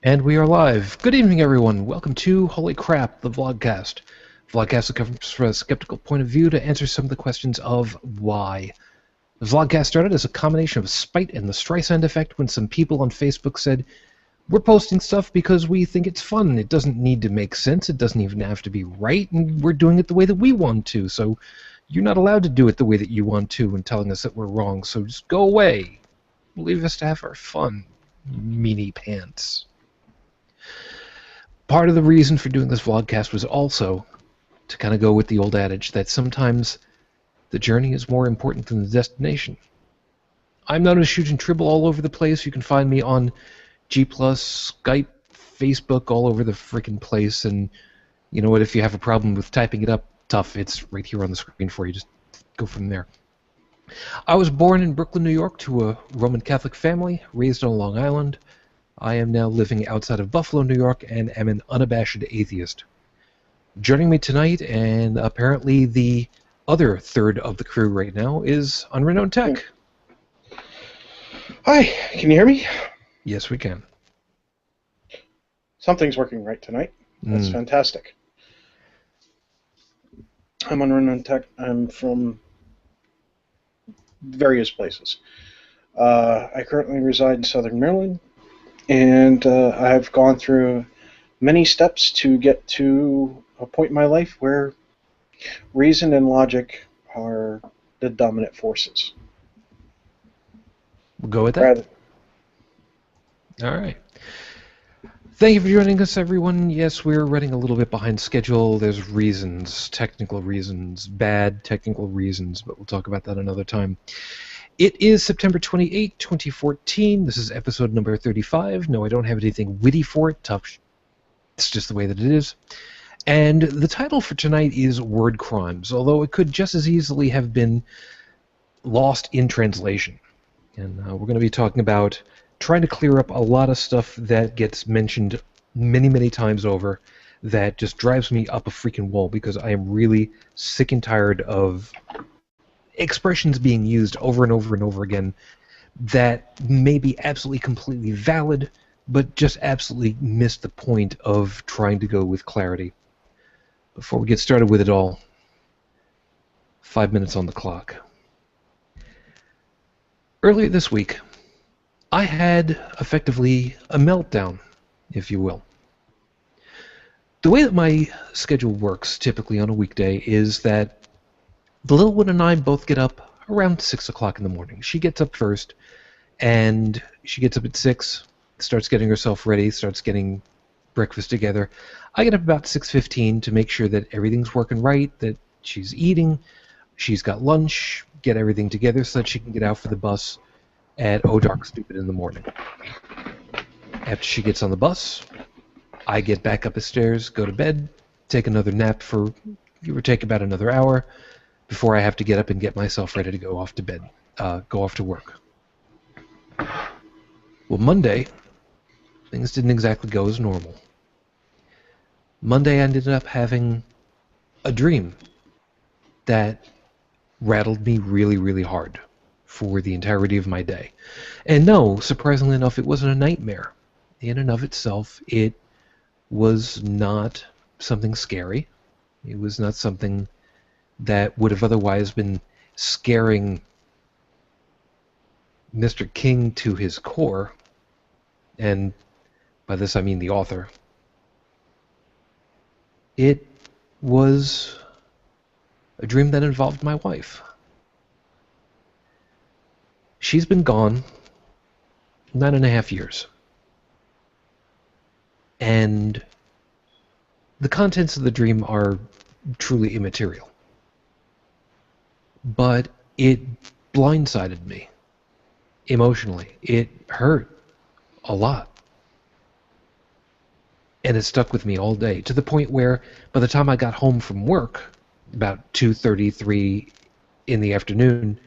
And we are live. Good evening, everyone. Welcome to Holy Crap, the VlogCast. VlogCast that comes from a skeptical point of view to answer some of the questions of why. The VlogCast started as a combination of spite and the Streisand effect when some people on Facebook said, we're posting stuff because we think it's fun. It doesn't need to make sense. It doesn't even have to be right, and we're doing it the way that we want to. So you're not allowed to do it the way that you want to and telling us that we're wrong. So just go away. Leave us to have our fun, meanie pants. Part of the reason for doing this vlogcast was also to kind of go with the old adage that sometimes the journey is more important than the destination. I'm known as Shootin' Tribble all over the place. You can find me on G+, Skype, Facebook, all over the freaking place. And you know what? If you have a problem with typing it up, tough. It's right here on the screen for you. Just go from there. I was born in Brooklyn, New York, to a Roman Catholic family, raised on Long Island. I am now living outside of Buffalo, New York, and am an unabashed atheist. Joining me tonight, and apparently the other third of the crew right now, is Unrenowned Tech. Hi, can you hear me? Yes, we can. Something's working right tonight. That's fantastic. I'm Unrenowned Tech. I'm from various places. I currently reside in Southern Maryland. And I've gone through many steps to get to a point in my life where reason and logic are the dominant forces. We'll go with that. All right. Thank you for joining us, everyone. Yes, we're running a little bit behind schedule. There's reasons, technical reasons, bad technical reasons, but we'll talk about that another time. It is September 28, 2014. This is episode number 35. No, I don't have anything witty for it. Tough. It's just the way that it is. And the title for tonight is Word Crimes, although it could just as easily have been lost in translation. And we're going to be talking about trying to clear up a lot of stuff that gets mentioned many, many times over that just drives me up a freaking wall because I am really sick and tired of expressions being used over and over and over again that may be absolutely completely valid, but just absolutely miss the point of trying to go with clarity. Before we get started with it all, 5 minutes on the clock. Earlier this week, I had effectively a meltdown, if you will. The way that my schedule works typically on a weekday is that the little one and I both get up around 6 o'clock in the morning. She gets up first, and she gets up at 6, starts getting herself ready, starts getting breakfast together. I get up about 6:15 to make sure that everything's working right, that she's eating, she's got lunch, get everything together so that she can get out for the bus at dark stupid in the morning. After she gets on the bus, I get back up the stairs, go to bed, take another nap for give or take about another hour, before I have to get up and get myself ready to go off to bed, go off to work. Well, Monday, things didn't exactly go as normal. Monday, I ended up having a dream that rattled me really, really hard for the entirety of my day. And no, surprisingly enough, it wasn't a nightmare. In and of itself, it was not something scary. It was not something that would have otherwise been scaring Mr. King to his core, and by this I mean the author. It was a dream that involved my wife. She's been gone 9.5 years. And the contents of the dream are truly immaterial. But it blindsided me emotionally. It hurt a lot. And it stuck with me all day, to the point where by the time I got home from work, about 2:33 in the afternoon,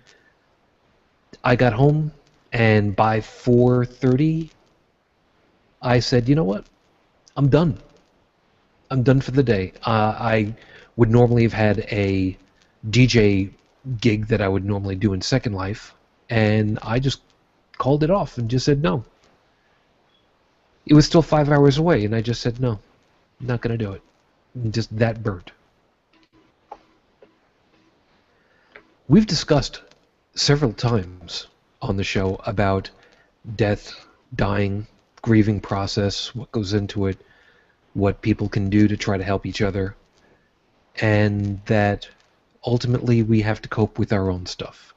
I got home, and by 4:30, I said, you know what? I'm done. I'm done for the day. I would normally have had a DJ gig that I would normally do in Second Life, and I just called it off and just said no. It was still 5 hours away, and I just said, no, I'm not going to do it. I'm just that burnt. We've discussed several times on the show about death, dying, grieving process, what goes into it, what people can do to try to help each other, and that ultimately we have to cope with our own stuff.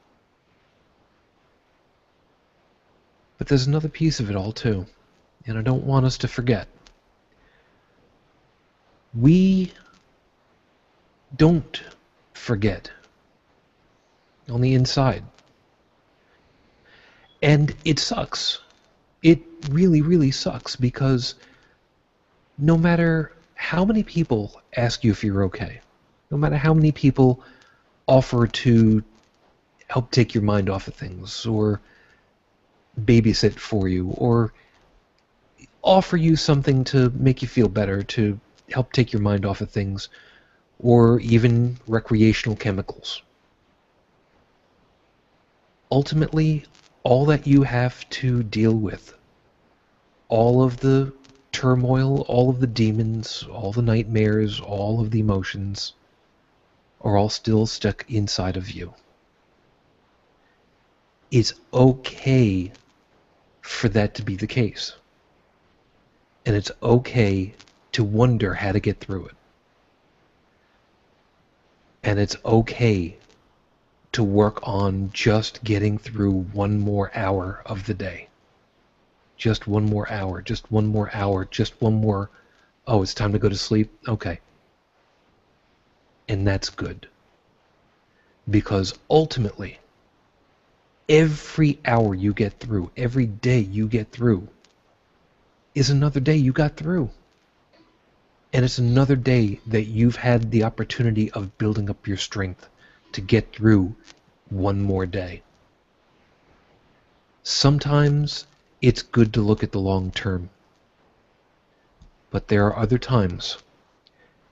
But there's another piece of it all too, and I don't want us to forget. We don't forget on the inside. And it sucks. It really, really sucks, because no matter how many people ask you if you're okay, no matter how many people offer to help take your mind off of things, or babysit for you, or offer you something to make you feel better, to help take your mind off of things, or even recreational chemicals, ultimately, all that you have to deal with, all of the turmoil, all of the demons, all the nightmares, all of the emotions, are all still stuck inside of you. It's okay for that to be the case. And it's okay to wonder how to get through it. And it's okay to work on just getting through one more hour of the day. Just one more hour, just one more hour, just one more, oh, it's time to go to sleep? Okay. And that's good. Because ultimately, every hour you get through, every day you get through, is another day you got through. And it's another day that you've had the opportunity of building up your strength to get through one more day. Sometimes it's good to look at the long term. But there are other times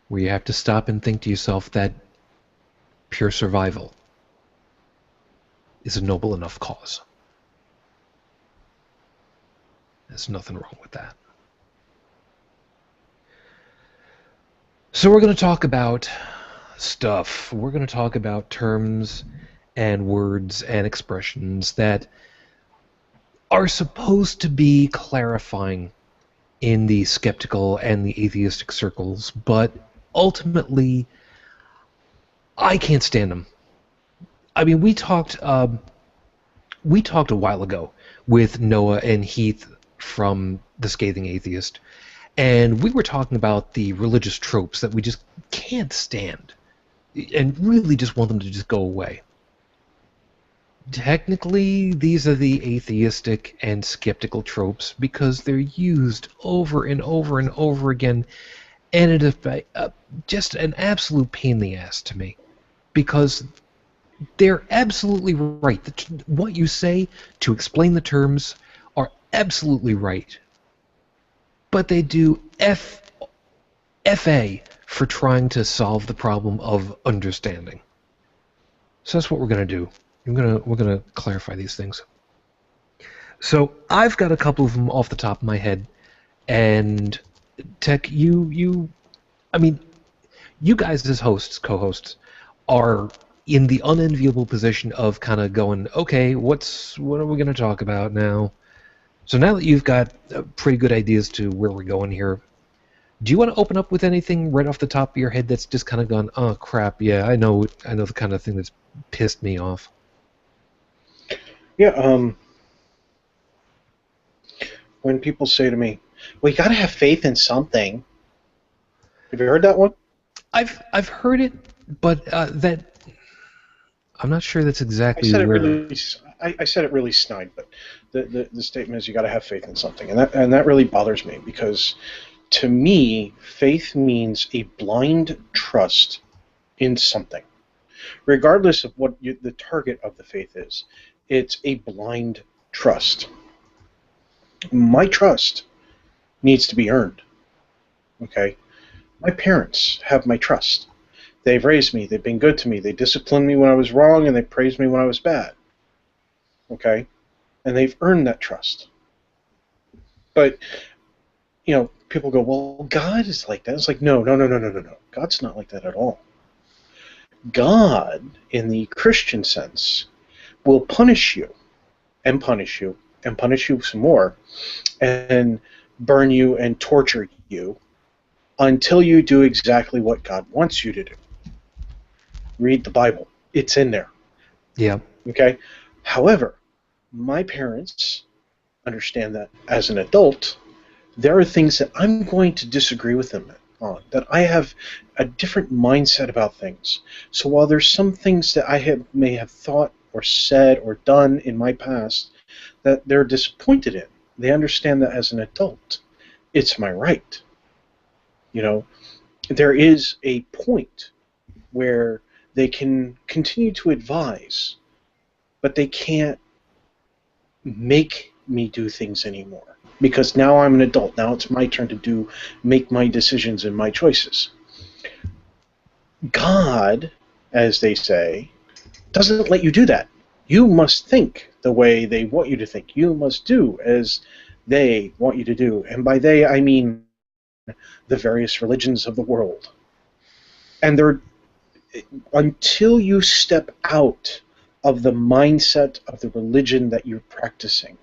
where you have to stop and think to yourself that pure survival is a noble enough cause. There's nothing wrong with that. So we're going to talk about stuff. We're going to talk about terms and words and expressions that are supposed to be clarifying in the skeptical and the atheistic circles, but ultimately, I can't stand them. I mean, we talked a while ago with Noah and Heath from The Scathing Atheist, and we were talking about the religious tropes that we just can't stand, and really just want them to just go away. Technically, these are the atheistic and skeptical tropes because they're used over and over and over again, and it is just an absolute pain in the ass to me, because they're absolutely right. What you say to explain the terms are absolutely right, but they do FA for trying to solve the problem of understanding. So that's what we're going to do. We're gonna clarify these things. So I've got a couple of them off the top of my head, and Tech, you guys as hosts, co-hosts, are in the unenviable position of kind of going, okay, what are we going to talk about now? So now that you've got pretty good ideas to where we're going here, do you want to open up with anything right off the top of your head that's just kind of gone, oh crap, yeah, I know the kind of thing that's pissed me off? Yeah, when people say to me, well, you got to have faith in something. Have you heard that one? I've heard it, but that I'm not sure that's exactly I said where. I said it really snide, but the statement is you got to have faith in something, and that really bothers me, because to me, faith means a blind trust in something, regardless of what the target of the faith is. It's a blind trust. My trust needs to be earned. Okay? My parents have my trust. They've raised me. They've been good to me. They disciplined me when I was wrong, and they praised me when I was bad. Okay? And they've earned that trust. But people go, well, God is like that. It's like, no, no, no, no, no, no, no. God's not like that at all. God, in the Christian sense, will punish you and punish you and punish you some more and burn you and torture you until you do exactly what God wants you to do. Read the Bible. It's in there. Yeah. Okay? However, my parents understand that as an adult, there are things that I'm going to disagree with them on, that I have a different mindset about things. So while there's some things that may have thought or said or done in my past that they're disappointed in, they understand that as an adult, it's my right. There is a point where they can continue to advise, but they can't make me do things anymore. Because now I'm an adult. Now it's my turn to make my decisions and my choices. God, as they say, doesn't let you do that. You must think the way they want you to think. You must do as they want you to do. And by they, I mean the various religions of the world. And until you step out of the mindset of the religion that you're practicing,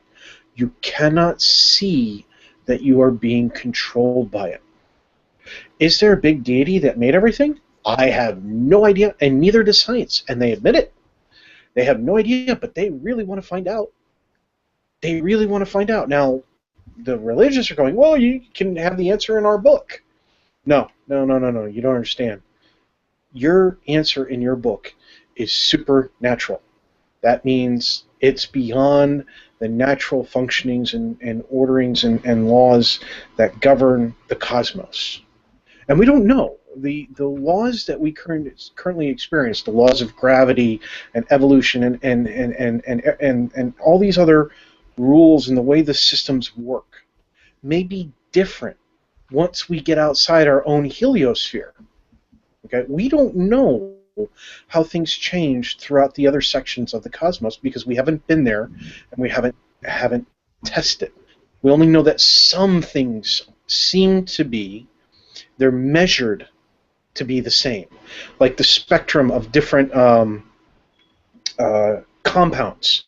you cannot see that you are being controlled by it. Is there a big deity that made everything? I have no idea, and neither does science, and they admit it. They have no idea, but they really want to find out. They really want to find out. Now, the religious are going, well, you can have the answer in our book. No, no, no, no, no, you don't understand. Your answer in your book is supernatural. That means it's beyond the natural functionings and orderings and laws that govern the cosmos. And we don't know. The laws that we currently experience, the laws of gravity and evolution and all these other rules and the way the systems work, may be different once we get outside our own heliosphere. Okay? We don't know how things change throughout the other sections of the cosmos because we haven't been there and we haven't tested. We only know that some things seem to be, they're measured to be the same, like the spectrum of different compounds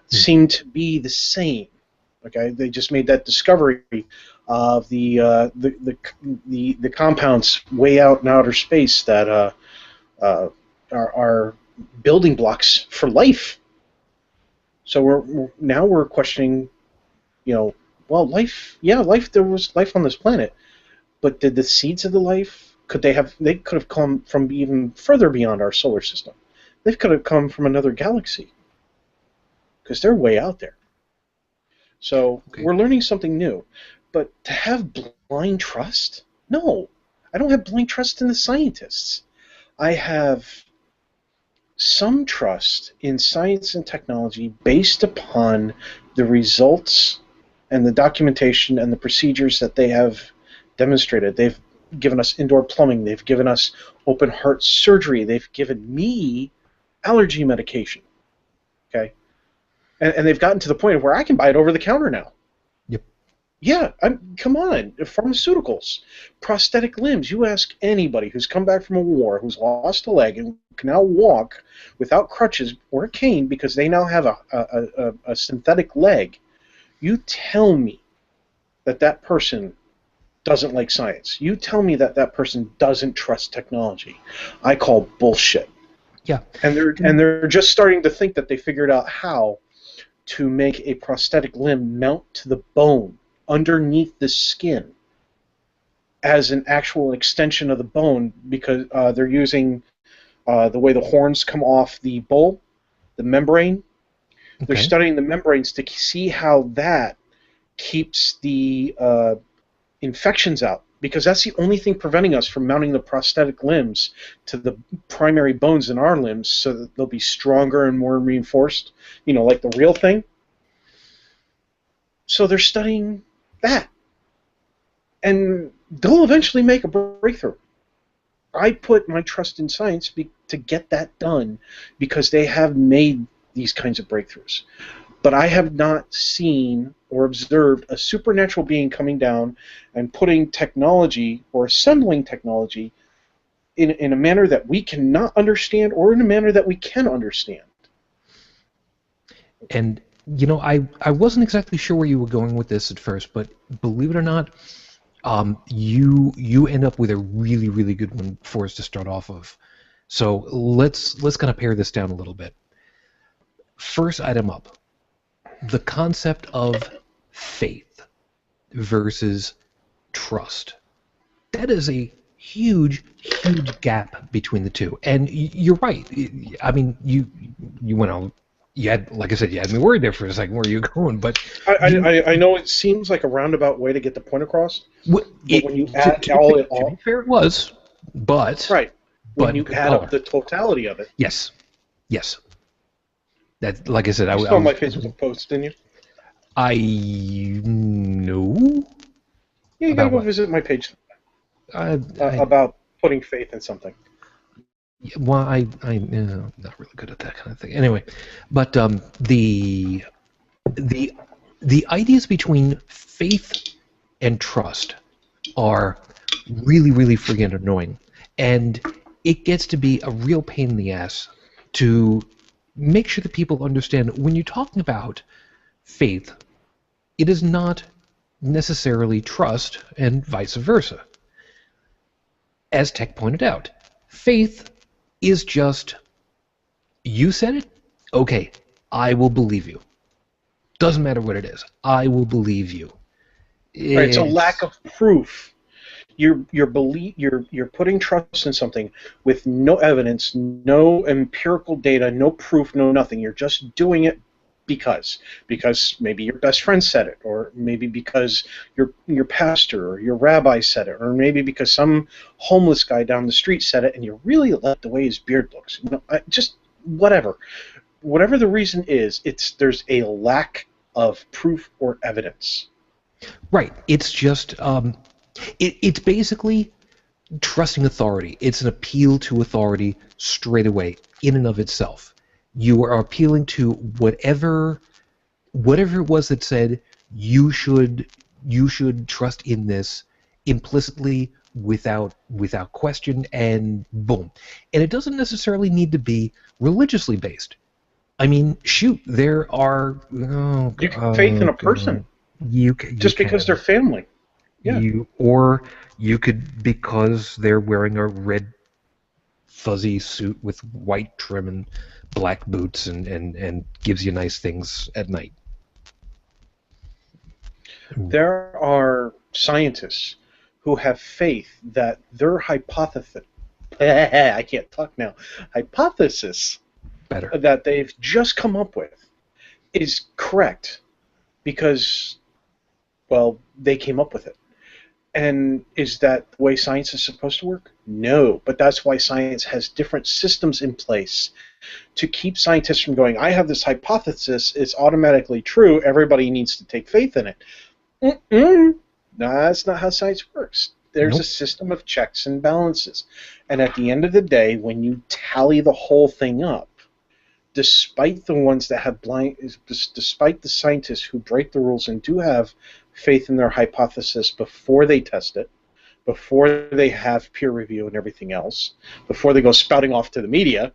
seem to be the same. Okay, they just made that discovery of the compounds way out in outer space that are building blocks for life. So we're questioning, well, life. Yeah, life. There was life on this planet, but did the seeds of the life? They could have come from even further beyond our solar system. They could have come from another galaxy because they're way out there. So We're learning something new. But to have blind trust? No. I don't have blind trust in the scientists. I have some trust in science and technology based upon the results and the documentation and the procedures that they have demonstrated. They've given us indoor plumbing. They've given us open heart surgery. They've given me allergy medication. Okay? And they've gotten to the point where I can buy it over the counter now. Yep. Yeah, come on. Pharmaceuticals, prosthetic limbs. You ask anybody who's come back from a war, who's lost a leg and can now walk without crutches or a cane because they now have a synthetic leg. You tell me that person doesn't like science. You tell me that person doesn't trust technology. I call bullshit. Yeah. And they're just starting to think that they figured out how to make a prosthetic limb mount to the bone underneath the skin as an actual extension of the bone because they're using the way the horns come off the bull, the membrane. Okay. They're studying the membranes to see how that keeps the infections out, because that's the only thing preventing us from mounting the prosthetic limbs to the primary bones in our limbs so that they'll be stronger and more reinforced, like the real thing. So they're studying that. And they'll eventually make a breakthrough. I put my trust in science to get that done because they have made these kinds of breakthroughs. but I have not seen or observed a supernatural being coming down and putting technology or assembling technology in a manner that we cannot understand or in a manner that we can understand. And I wasn't exactly sure where you were going with this at first, but believe it or not, you end up with a really, really good one for us to start off of. So let's kind of pare this down a little bit. First item up, the concept of faith versus trust. That is a huge, huge gap between the two. And you're right. I mean, you went on. You had, like I said, you had me worried there for a second. Where are you going? But I know it seems like a roundabout way to get the point across. But when you add to be fair, it was. But right. When you add up the totality of it. Yes. That, like I said, you saw my Facebook post, didn't you? I know. Yeah, you gotta go visit my page. About putting faith in something. Well, I'm not really good at that kind of thing. Anyway, but the ideas between faith and trust are really, really friggin' annoying, and it gets to be a real pain in the ass to make sure that people understand when you're talking about faith, it is not necessarily trust and vice versa. As Tech pointed out, faith is just, you said it? Okay, I will believe you. Doesn't matter what it is. I will believe you. It's a lack of proof. You're putting trust in something with no evidence, no empirical data, no proof, no nothing. You're just doing it because maybe your best friend said it, or maybe because your pastor or your rabbi said it, or maybe because some homeless guy down the street said it, and you really like the way his beard looks. Just whatever the reason is, there's a lack of proof or evidence. Right. It's just it's basically trusting authority. It's an appeal to authority straight away in and of itself. You are appealing to whatever it was that said you should trust in this implicitly without question, and boom. And it doesn't necessarily need to be religiously based. I mean, shoot, there are you can faith in a person. Just because they're family. Yeah. You could, because they're wearing a red fuzzy suit with white trim and black boots and gives you nice things at night. There are scientists who have faith that their hypothesis better that they've just come up with is correct because, well, they came up with it. And is that the way science is supposed to work? No, but that's why science has different systems in place to keep scientists from going, I have this hypothesis, it's automatically true, everybody needs to take faith in it. No, that's not how science works. There's a system of checks and balances. And at the end of the day, when you tally the whole thing up, despite the ones that have despite the scientists who break the rules and do have faith in their hypothesis before they test it, before they have peer review and everything else, before they go spouting off to the media,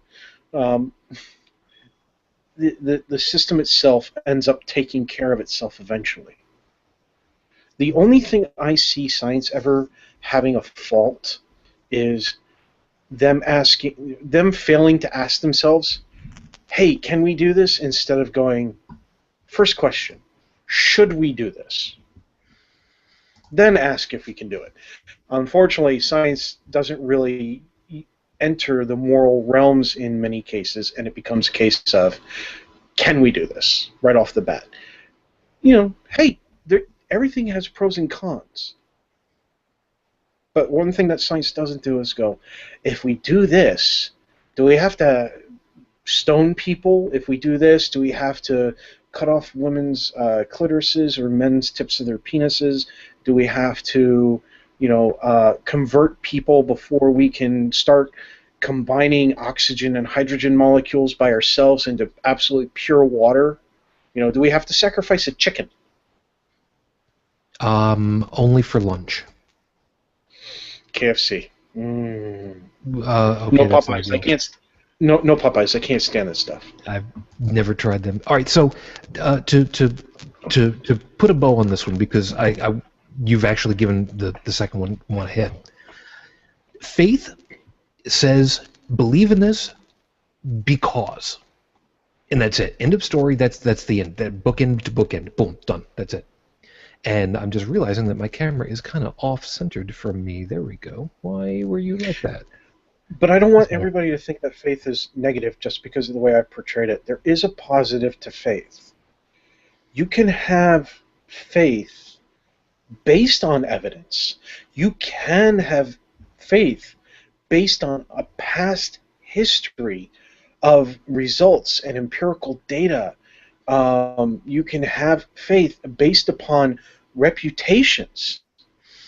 the system itself ends up taking care of itself eventually. The only thing I see science ever having a fault is them failing to ask themselves, hey, can we do this? Instead of going, first question, should we do this? Then ask if we can do it. Unfortunately, science doesn't really enter the moral realms in many cases, and it becomes a case of, can we do this? Right off the bat. Hey, everything has pros and cons. But one thing that science doesn't do is go, if we do this, do we have to stone people? If we do this, do we have to cut off women's clitorises or men's tips of their penises? Do we have to, convert people before we can start combining oxygen and hydrogen molecules by ourselves into absolutely pure water? Do we have to sacrifice a chicken? Only for lunch. KFC. Okay, No that's Popeyes. I ideal. can't. No Popeyes. I can't stand this stuff. I've never tried them. All right, so to put a bow on this one, because you've actually given the second one a hit. Faith says believe in this because, and that's it. End of story. That's the end. That bookend to bookend. Boom, done. That's it. And I'm just realizing that my camera is kind of off-centered from me. There we go. Why were you like that? But I don't want everybody to think that faith is negative just because of the way I portrayed it. There is a positive to faith. You can have faith based on evidence. You can have faith based on a past history of results and empirical data. You can have faith based upon reputations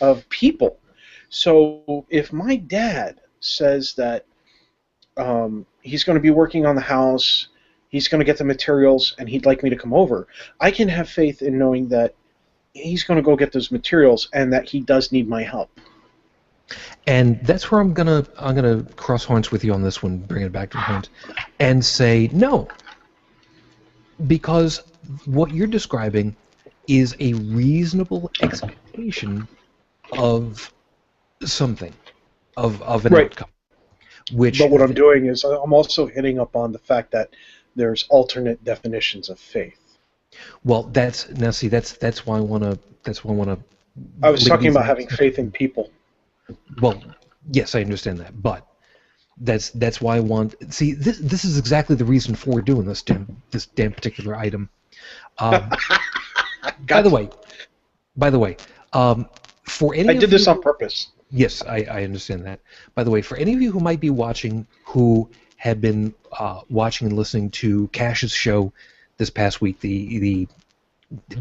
of people. So if my dad says that he's going to be working on the house, he's going to get the materials, and he'd like me to come over, I can have faith in knowing that he's going to go get those materials and that he does need my help. And that's where I'm gonna cross horns with you on this one, bring it back to the point, and say no, because what you're describing is a reasonable expectation of something, of an outcome. But what I'm doing is I'm also hitting up on the fact that there's alternate definitions of faith. Well, that's why I wanna. I was talking about having faith in people. Well, yes, I understand that, but that's why I want. See, this is exactly the reason for doing this damn particular item. By the way, for any I did this on purpose. Yes, I understand that. By the way, for any of you who might be watching, who have been watching and listening to Cash's show this past week, the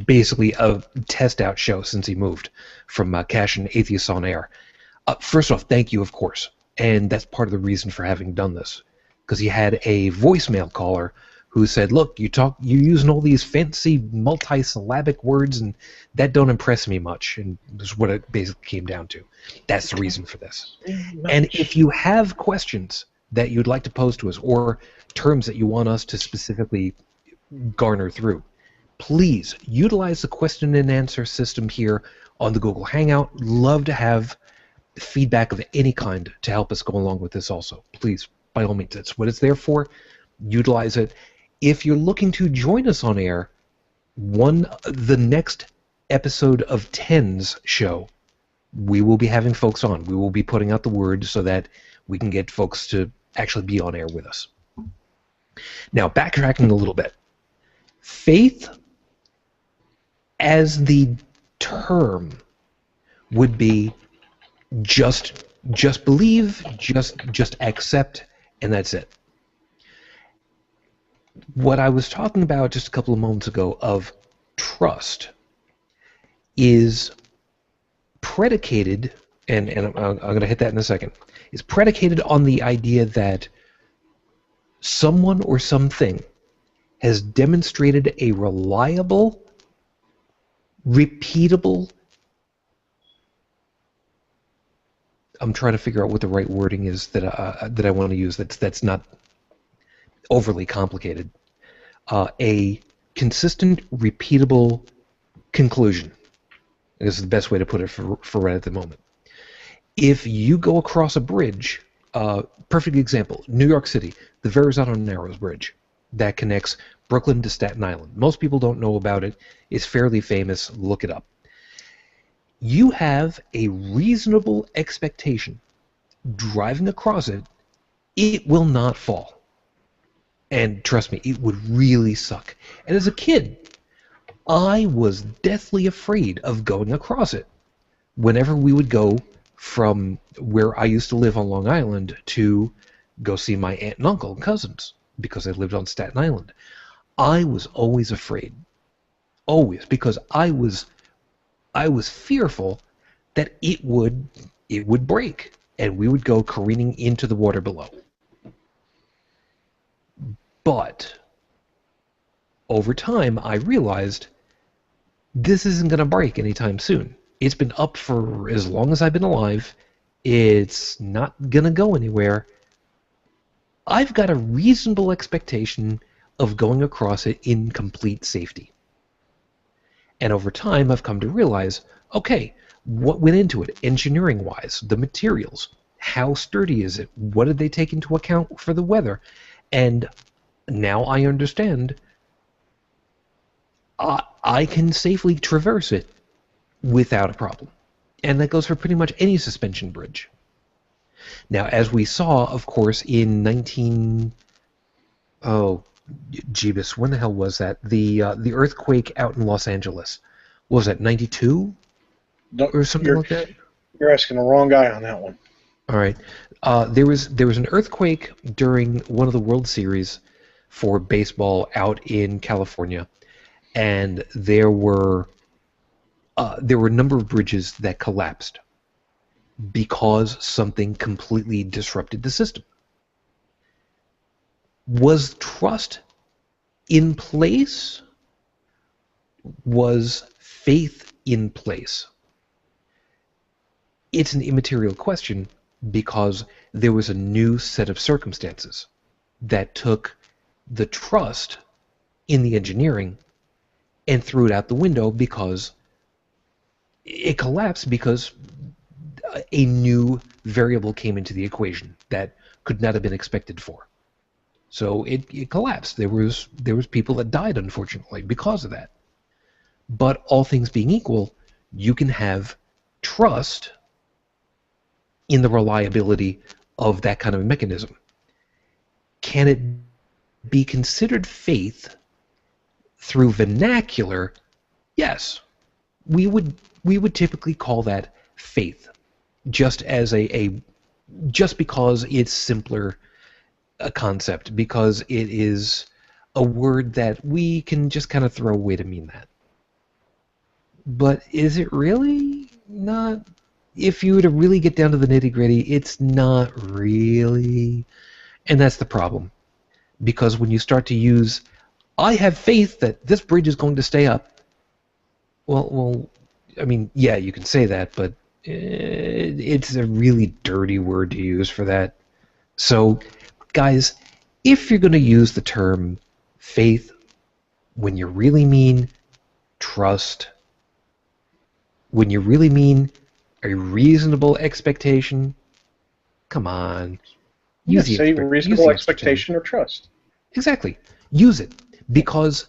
basically a test out show since he moved from Cash and Atheists on Air. First off, thank you, of course, and that's part of the reason for having done this, because he had a voicemail caller who said, "Look, you're using all these fancy multi-syllabic words, and that don't impress me much." And this is what it basically came down to. That's the reason for this. And if you have questions that you'd like to pose to us, or terms that you want us to specifically garner through, please utilize the question and answer system here on the Google Hangout. Love to have feedback of any kind to help us go along with this also. Please, by all means, that's what it's there for. Utilize it. If you're looking to join us on air, the next episode of 10's show, we will be having folks on. We will be putting out the word so that we can get folks to actually be on air with us. Now, backtracking a little bit. Faith as the term would be just believe, just accept, and that's it. What I was talking about just a couple of moments ago of trust is predicated, and I'm going to hit that in a second, is predicated on the idea that someone or something has demonstrated a reliable, repeatable, I'm trying to figure out what the right wording is that I want to use that's not overly complicated. A consistent, repeatable conclusion. This is the best way to put it for right at the moment. If you go across a bridge, perfect example, New York City, the Verrazano Narrows Bridge that connects Brooklyn to Staten Island. Most people don't know about it. It's fairly famous. Look it up. You have a reasonable expectation driving across it, it will not fall. And trust me, it would really suck. And as a kid, I was deathly afraid of going across it. Whenever we would go from where I used to live on Long Island to go see my aunt and uncle and cousins, because I lived on Staten Island, I was always afraid. Always, because I was fearful that it would break and we would go careening into the water below. But over time, I realized this isn't going to break anytime soon. It's been up for as long as I've been alive. It's not going to go anywhere. I've got a reasonable expectation of going across it in complete safety. And over time, I've come to realize, okay, what went into it engineering-wise, the materials, how sturdy is it, what did they take into account for the weather? And now I understand I can safely traverse it without a problem. And that goes for pretty much any suspension bridge. Now, as we saw, of course, in 19... Oh, Jeebus, when the hell was that? The earthquake out in Los Angeles. What was that, 92? Or something like that? You're asking the wrong guy on that one. All right. There was an earthquake during one of the World Series for baseball out in California, and there were a number of bridges that collapsed because something completely disrupted the system. Was trust in place? Was faith in place? It's an immaterial question because there was a new set of circumstances that took the trust in the engineering and threw it out the window because it collapsed because a new variable came into the equation that could not have been expected for. So it collapsed. There was people that died, unfortunately, because of that. But all things being equal, you can have trust in the reliability of that kind of mechanism. Can it be considered faith through vernacular? Yes. We would typically call that faith, just as just because it's simpler a concept, because it is a word that we can just kind of throw away to mean that. But is it really not? If you were to really get down to the nitty-gritty, it's not really. And that's the problem. Because when you start to use, I have faith that this bridge is going to stay up. Well, I mean, yeah, you can say that, but it's a really dirty word to use for that. So, guys, if you're going to use the term faith when you really mean trust, when you really mean a reasonable expectation, come on. Say reasonable expectation or trust. Exactly. Use it. Because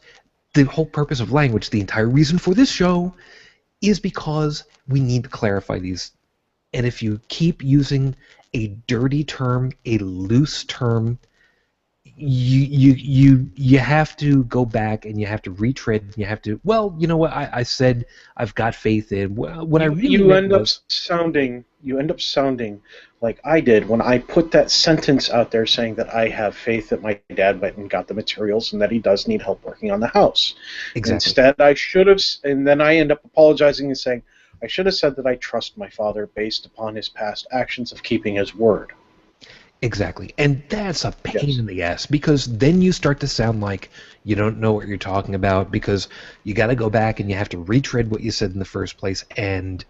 the whole purpose of language, the entire reason for this show, is because we need to clarify these. And if you keep using a dirty term, a loose term, you have to go back and you have to retread. And you have to, well, you know what? I said I've got faith in. Well, what I really you end up sounding like I did when I put that sentence out there saying that I have faith that my dad went and got the materials and that he does need help working on the house. Exactly. Instead, I should have, and then I end up apologizing and saying I should have said that I trust my father based upon his past actions of keeping his word. Exactly. And that's a pain in the ass, because then you start to sound like you don't know what you're talking about, because you got to go back and you have to retread what you said in the first place, and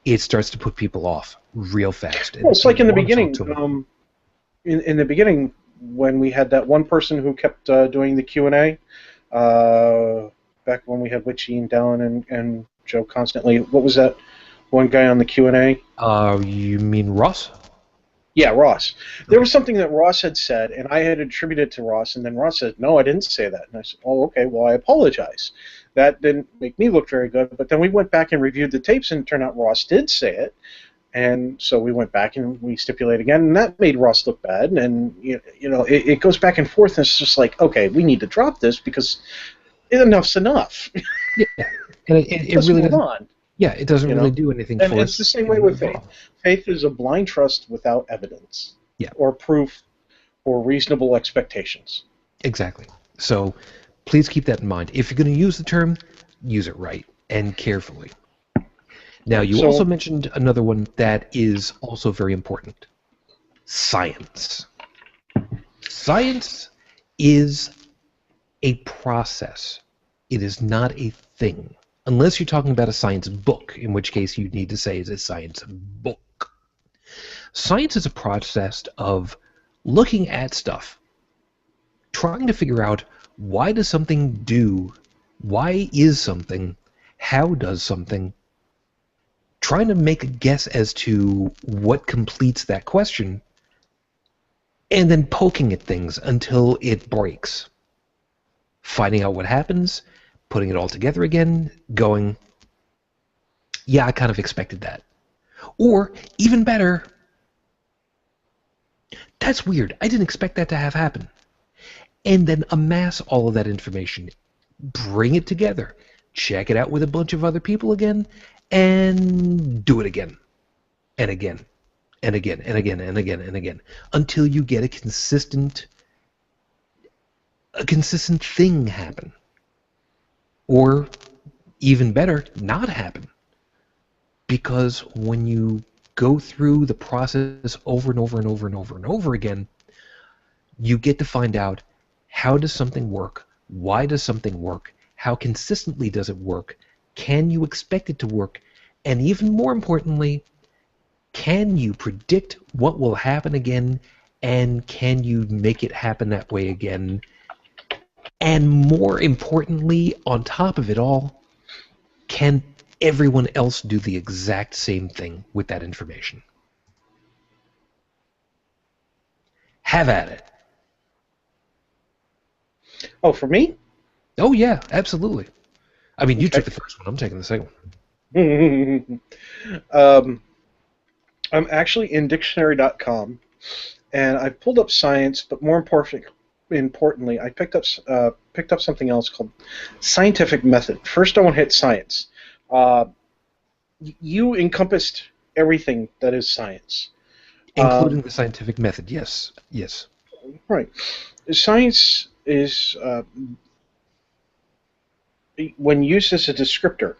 it starts to put people off real fast. Well, it's like in the beginning. In the beginning, when we had that one person who kept doing the Q&A, back when we had Witchy and Dallin and Joe constantly, what was that one guy on the Q&A? You mean Ross? Yeah, Ross. There was something that Ross had said, and I had attributed it to Ross, and then Ross said, no, I didn't say that. And I said, oh, okay, well, I apologize. That didn't make me look very good, but then we went back and reviewed the tapes, and it turned out Ross did say it, and so we went back and we stipulated again, and that made Ross look bad, and it goes back and forth, and it's just like, okay, we need to drop this because enough's enough. Yeah, and it really doesn't. On. Yeah, it doesn't really do anything and for us. And it's the same way with faith. Faith is a blind trust without evidence. Yeah. Or proof or reasonable expectations. Exactly. So please keep that in mind. If you're going to use the term, use it right and carefully. Now, you also mentioned another one that is also very important. Science. Science is a process. It is not a thing. Unless you're talking about a science book, in which case you need to say it's a science book. Science is a process of looking at stuff, trying to figure out why does something do, why is something, how does something, trying to make a guess as to what completes that question, and then poking at things until it breaks. Finding out what happens, putting it all together again, going, yeah, I kind of expected that. Or, even better, that's weird. I didn't expect that to have happened. And then amass all of that information, bring it together, check it out with a bunch of other people again, and do it again, and again, and again, and again, and again, and again, until you get a consistent thing happen. Or, even better, not happen. Because when you go through the process over and over and over and over and over again, you get to find out, how does something work? Why does something work? How consistently does it work? Can you expect it to work? And even more importantly, can you predict what will happen again? And can you make it happen that way again? And more importantly, on top of it all, can everyone else do the exact same thing with that information? Have at it. Oh, for me? Oh, yeah, absolutely. I mean, you Okay. took the first one. I'm taking the second I'm actually in dictionary.com, and I pulled up science, but more importantly, I picked up something else called scientific method. First, I want to hit science. Uh, you encompassed everything that is science. including the scientific method. Yes, yes. Right. Science is, when used as a descriptor,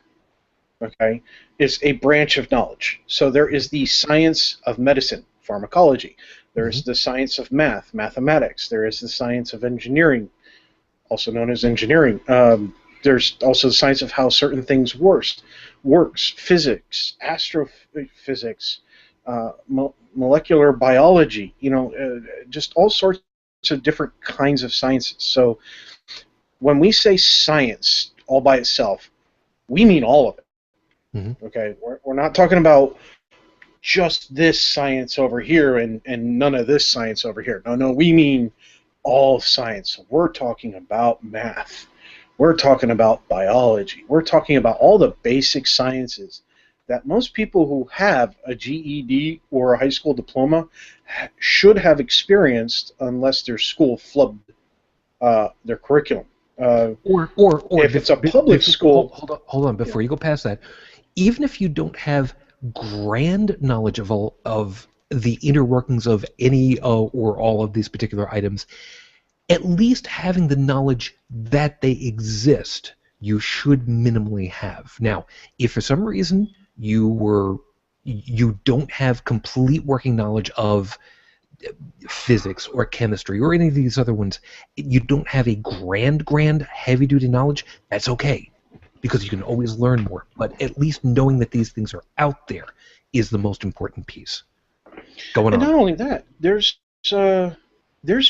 okay, is a branch of knowledge. So there is the science of medicine, pharmacology. There's the science of math, mathematics. There is the science of engineering, also known as engineering. There's also the science of how certain things works, physics, astrophysics, molecular biology, just all sorts of different kinds of sciences. So when we say science all by itself, we mean all of it. Mm-hmm. Okay, we're not talking about just this science over here and none of this science over here. No, we mean all science. We're talking about math. We're talking about biology. We're talking about all the basic sciences that most people who have a GED or a high school diploma should have experienced, unless their school flubbed their curriculum. Or if it's a public school, hold on, before you go past that, even if you don't have grand knowledge of the inner workings of any or all of these particular items, at least having the knowledge that they exist, you should minimally have. Now, if for some reason you don't have complete working knowledge of physics or chemistry or any of these other ones, you don't have a grand heavy-duty knowledge, that's okay, because you can always learn more. But at least knowing that these things are out there is the most important piece. Going on. And not only that, there's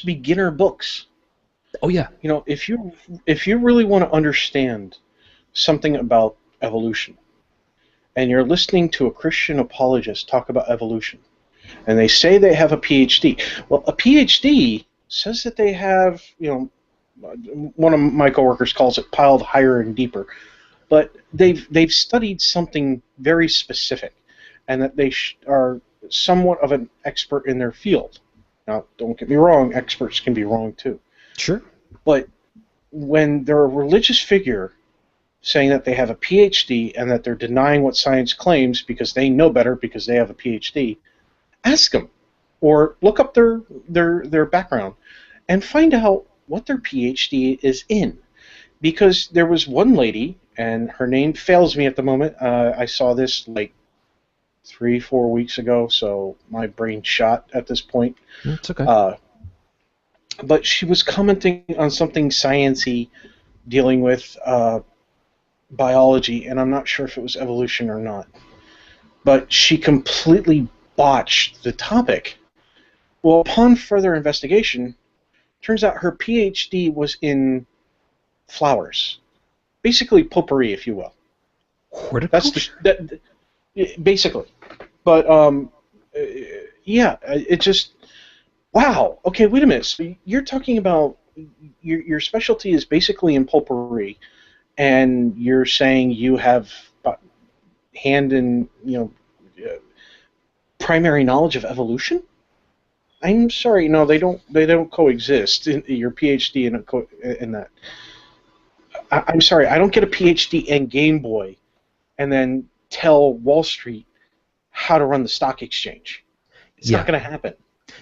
beginner books. Oh yeah. If you really want to understand something about evolution, and you're listening to a Christian apologist talk about evolution, and they say they have a PhD. Well, a PhD says that they have, one of my coworkers calls it piled higher and deeper, but they've studied something very specific, and that they are somewhat of an expert in their field. Now, don't get me wrong, experts can be wrong too. Sure. But when they're a religious figure saying that they have a PhD and that they're denying what science claims because they know better because they have a PhD, ask them, or look up their background and find out what their PhD is in. Because there was one lady, and her name fails me at the moment. I saw this like 3-4 weeks ago, so my brain shot at this point. It's okay. But she was commenting on something science-y dealing with biology, and I'm not sure if it was evolution or not. But she completely botched the topic. Well, upon further investigation, turns out her PhD was in flowers, basically potpourri, if you will. That's Horticulture? basically. But yeah, it just wow. Okay, wait a minute. So you're talking about your specialty is basically in potpourri, and you're saying you have hand in primary knowledge of evolution? I'm sorry, no, they don't coexist. Your PhD in that. I'm sorry, I don't get a PhD in Game Boy and then tell Wall Street how to run the stock exchange. It's not Yeah. going to happen.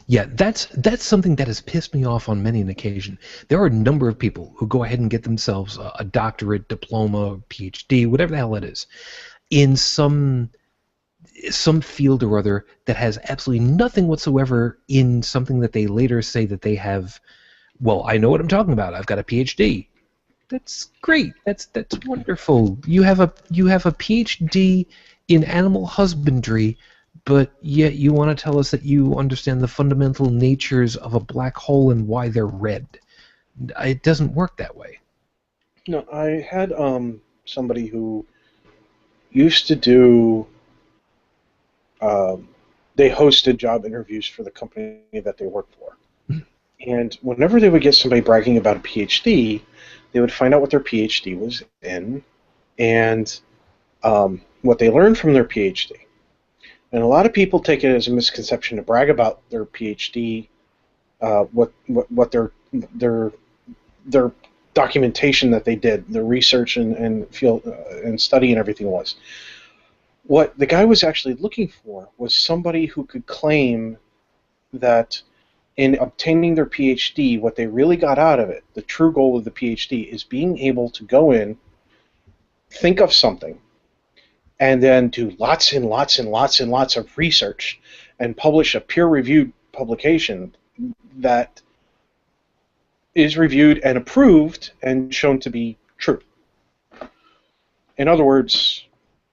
Yeah, that's something that has pissed me off on many an occasion. There are a number of people who go ahead and get themselves a doctorate, diploma, PhD, whatever the hell it is, in some field or other that has absolutely nothing whatsoever in something that they later say that they have. Well, I know what I'm talking about. I've got a PhD. That's great. That's wonderful. You have a PhD in animal husbandry, but yet you want to tell us that you understand the fundamental natures of a black hole and why they're red. It doesn't work that way. No, I had somebody who used to do. Um, they hosted job interviews for the company that they worked for, and whenever they would get somebody bragging about a PhD, they would find out what their PhD was in and what they learned from their PhD. And a lot of people take it as a misconception to brag about their PhD, what their documentation that they did, the research and field and study and everything was. What the guy was actually looking for was somebody who could claim that in obtaining their PhD, what they really got out of it, the true goal of the PhD, is being able to go in, think of something, and then do lots and lots and lots and lots of research and publish a peer-reviewed publication that is reviewed and approved and shown to be true. In other words,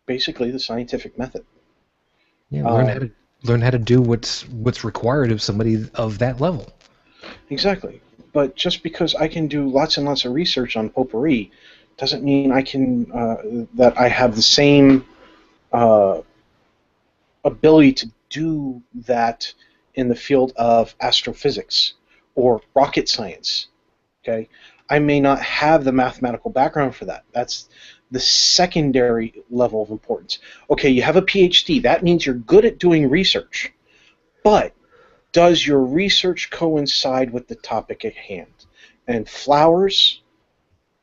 basically the scientific method. Yeah, learn how to do what's required of somebody of that level. Exactly. But just because I can do lots and lots of research on potpourri doesn't mean I can that I have the same uh, ability to do that in the field of astrophysics or rocket science. Okay, I may not have the mathematical background for that. That's the secondary level of importance. Okay, you have a PhD. That means you're good at doing research, but does your research coincide with the topic at hand? And flowers,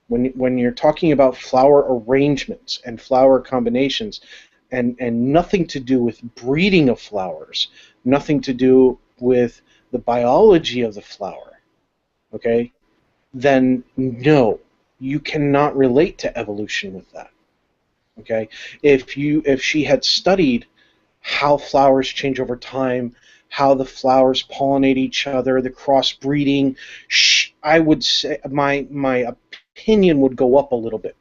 when you're talking about flower arrangements and flower combinations, and nothing to do with breeding of flowers, nothing to do with the biology of the flower, okay, then no, you cannot relate to evolution with that. Okay, if she had studied how flowers change over time, how the flowers pollinate each other, the crossbreeding, I would say my opinion would go up a little bit.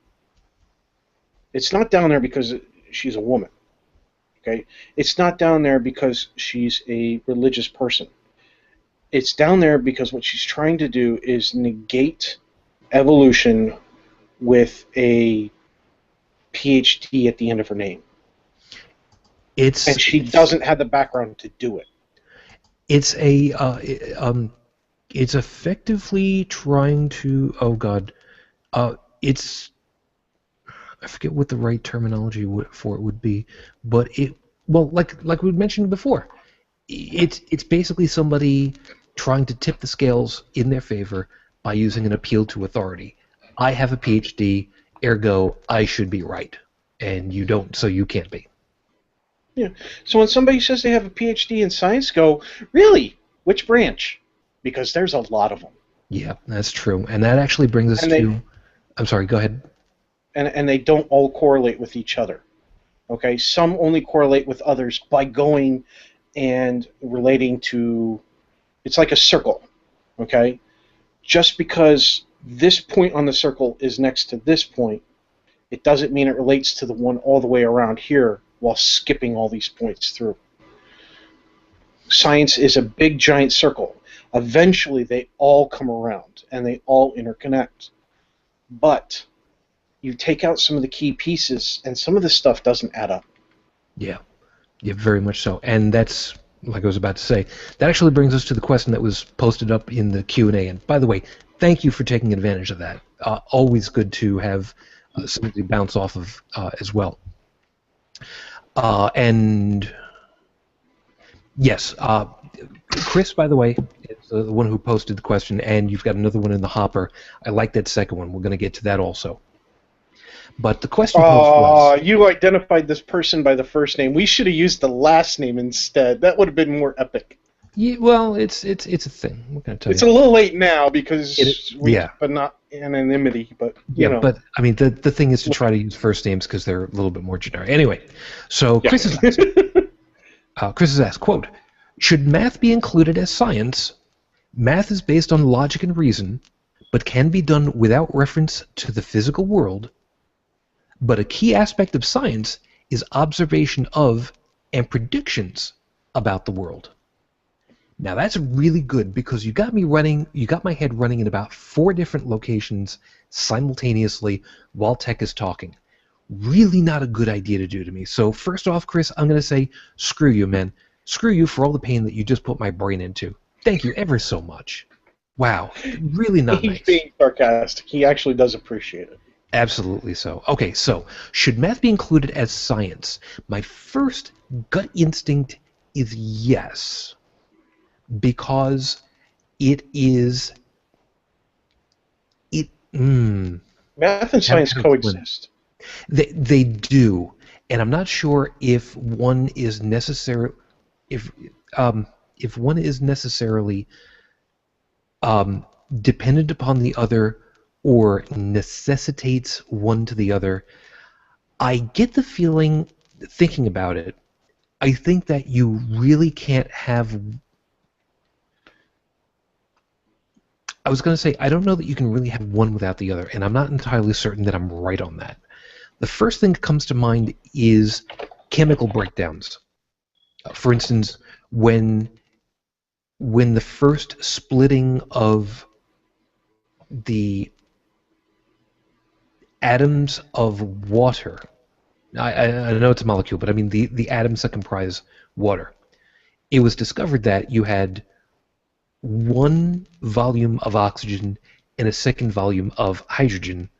It's not down there because she's a woman. Okay, it's not down there because she's a religious person. It's down there because what she's trying to do is negate evolution with a PhD at the end of her name. It's And she doesn't have the background to do it. it's it's effectively trying to, oh god, it's, I forget what the right terminology for it would be, but well, like we mentioned before, it's basically somebody trying to tip the scales in their favor by using an appeal to authority. I have a PhD, ergo I should be right, and you don't, so you can't be. Yeah. So when somebody says they have a PhD in science, go, really? Which branch? Because there's a lot of them. Yeah, that's true, and that actually brings us And to. I'm sorry. Go ahead. they don't all correlate with each other. Okay? Some only correlate with others by going and relating to, it's like a circle. Okay? Just because this point on the circle is next to this point, it doesn't mean it relates to the one all the way around here while skipping all these points through. Science is a big giant circle. Eventually they all come around and they all interconnect. But you take out some of the key pieces and some of this stuff doesn't add up. Yeah, very much so. And that's, like I was about to say, that actually brings us to the question that was posted up in the Q&A. And by the way, thank you for taking advantage of that. Always good to have something to bounce off of as well. And yes, Chris, by the way, is the one who posted the question, and you've got another one in the hopper. I like that second one. We're going to get to that also. But the question posed was... You identified this person by the first name. We should have used the last name instead. That would have been more epic. Yeah, well, it's a thing. What can I tell you? It's a little late now because yeah, but not anonymity. But you know. But I mean, the thing is to try to use first names because they're a little bit more generic. Anyway, so Chris has asked. Chris has asked, quote, "Should math be included as science? Math is based on logic and reason, but can be done without reference to the physical world. But a key aspect of science is observation of and predictions about the world." Now that's really good because you got my head running in about 4 different locations simultaneously while tech is talking. Really not a good idea to do to me. So first off, Chris, I'm going to say, screw you, man. Screw you for all the pain that you just put my brain into. Thank you ever so much. Wow, really not nice. He's being sarcastic. He actually does appreciate it. Absolutely so. Okay, so should math be included as science? My first gut instinct is yes, because it is... Math and science coexist. They do, and I'm not sure if one is necessary. If one is necessarily dependent upon the other or necessitates one to the other. I get the feeling, thinking about it, I think that you really can't have... I was going to say, I don't know that you can really have one without the other, and I'm not entirely certain that I'm right on that. The first thing that comes to mind is chemical breakdowns. For instance, when the first splitting of the atoms of water, I know it's a molecule, but I mean the atoms that comprise water, it was discovered that you had one volume of oxygen and a second volume of hydrogen,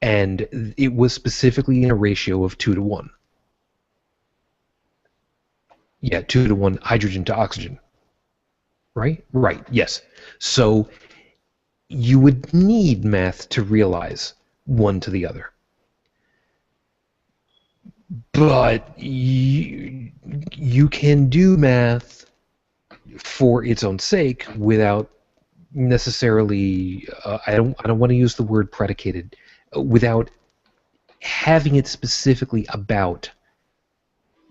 and it was specifically in a ratio of 2 to 1. Yeah, 2 to 1 hydrogen to oxygen. Right? Right, yes. So you would need math to realize one to the other. But you can do math for its own sake without necessarily, I don't want to use the word predicated, without having it specifically about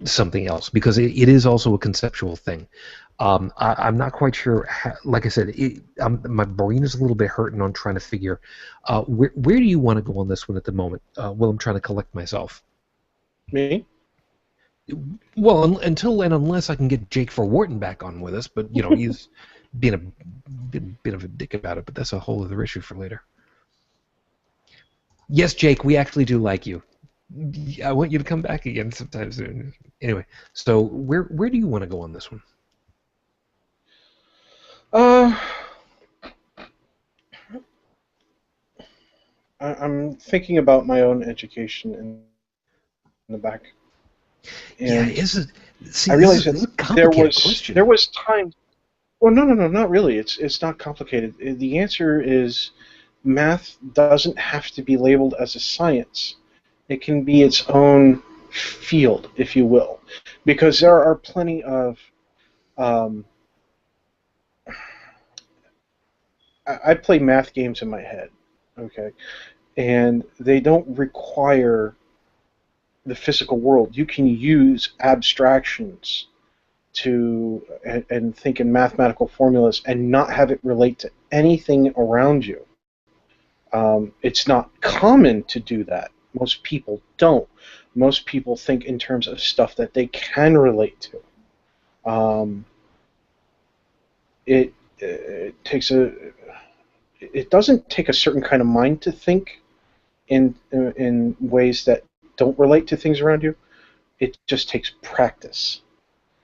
something else, because it is also a conceptual thing. I'm not quite sure how, like I said, my brain is a little bit hurting on trying to figure where do you want to go on this one at the moment while I'm trying to collect myself. Me? Well, until and unless I can get Jake for Wharton back on with us, but you know he's being a bit of a dick about it, but that's a whole other issue for later. Yes, Jake, we actually do like you. I want you to come back again sometime soon. Anyway, so where do you want to go on this one? I'm thinking about my own education in the back. And see, I realized that there was times. Well, no, not really. It's not complicated. The answer is math doesn't have to be labeled as a science. It can be its own field, if you will, because there are plenty of. I play math games in my head, okay, and they don't require the physical world. You can use abstractions and think in mathematical formulas and not have it relate to anything around you. It's not common to do that. Most people don't. Most people think in terms of stuff that they can relate to. It takes a. It doesn't take a certain kind of mind to think in ways that don't relate to things around you. It just takes practice.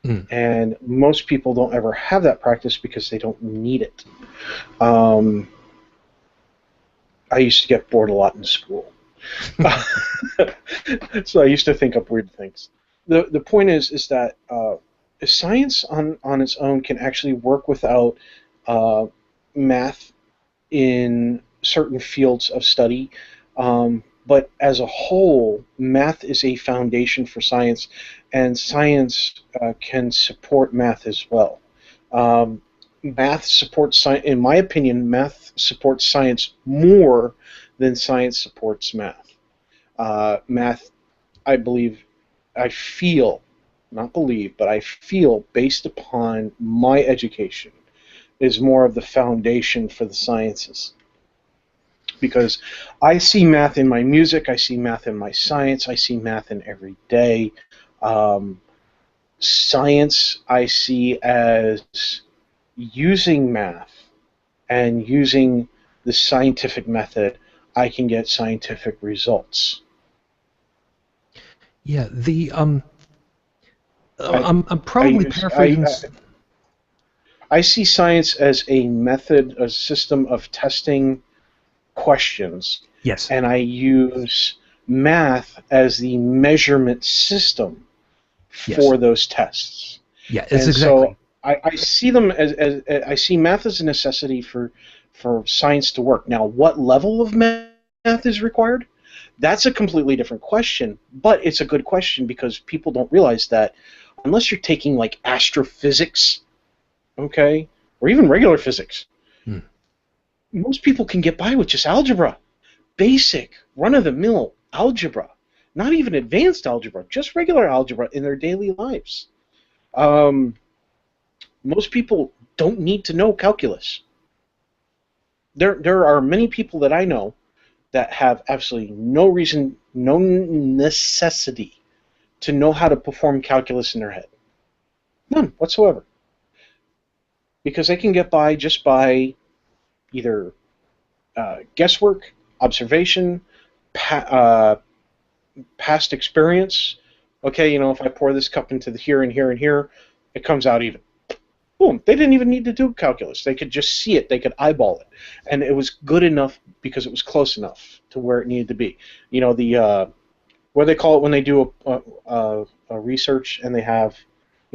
Mm. And most people don't ever have that practice because they don't need it. Um, I used to get bored a lot in school. So I used to think up weird things. The point is that science on its own can actually work without math in certain fields of study. But as a whole, math is a foundation for science, and science can support math as well. Math supports science, in my opinion, math supports science more than science supports math. Math, I believe, I feel, not believe, but I feel, based upon my education, is more of the foundation for the sciences. Because I see math in my music, I see math in my science, I see math in every day. Um, Science I see as using math and using the scientific method, I can get scientific results. Yeah, the I, I'm probably paraphrasing. I see science as a method, a system of testing questions, Yes. and I use math as the measurement system Yes. for those tests. Yeah, it's And so exactly. I see them as I see math as a necessity for science to work. Now, what level of math is required? That's a completely different question, but it's a good question because people don't realize that unless you're taking like astrophysics, okay, or even regular physics, Hmm. most people can get by with just algebra, basic, run-of-the-mill algebra, not even advanced algebra, just regular algebra in their daily lives. Um, Most people don't need to know calculus. There are many people that I know that have absolutely no reason, no necessity to know how to perform calculus in their head. None whatsoever. Because they can get by just by either guesswork, observation, past experience. Okay, if I pour this cup into the here and here and here, it comes out even. Boom. They didn't even need to do calculus. They could just see it. They could eyeball it. And it was good enough because it was close enough to where it needed to be. The what do they call it when they do a research and they have,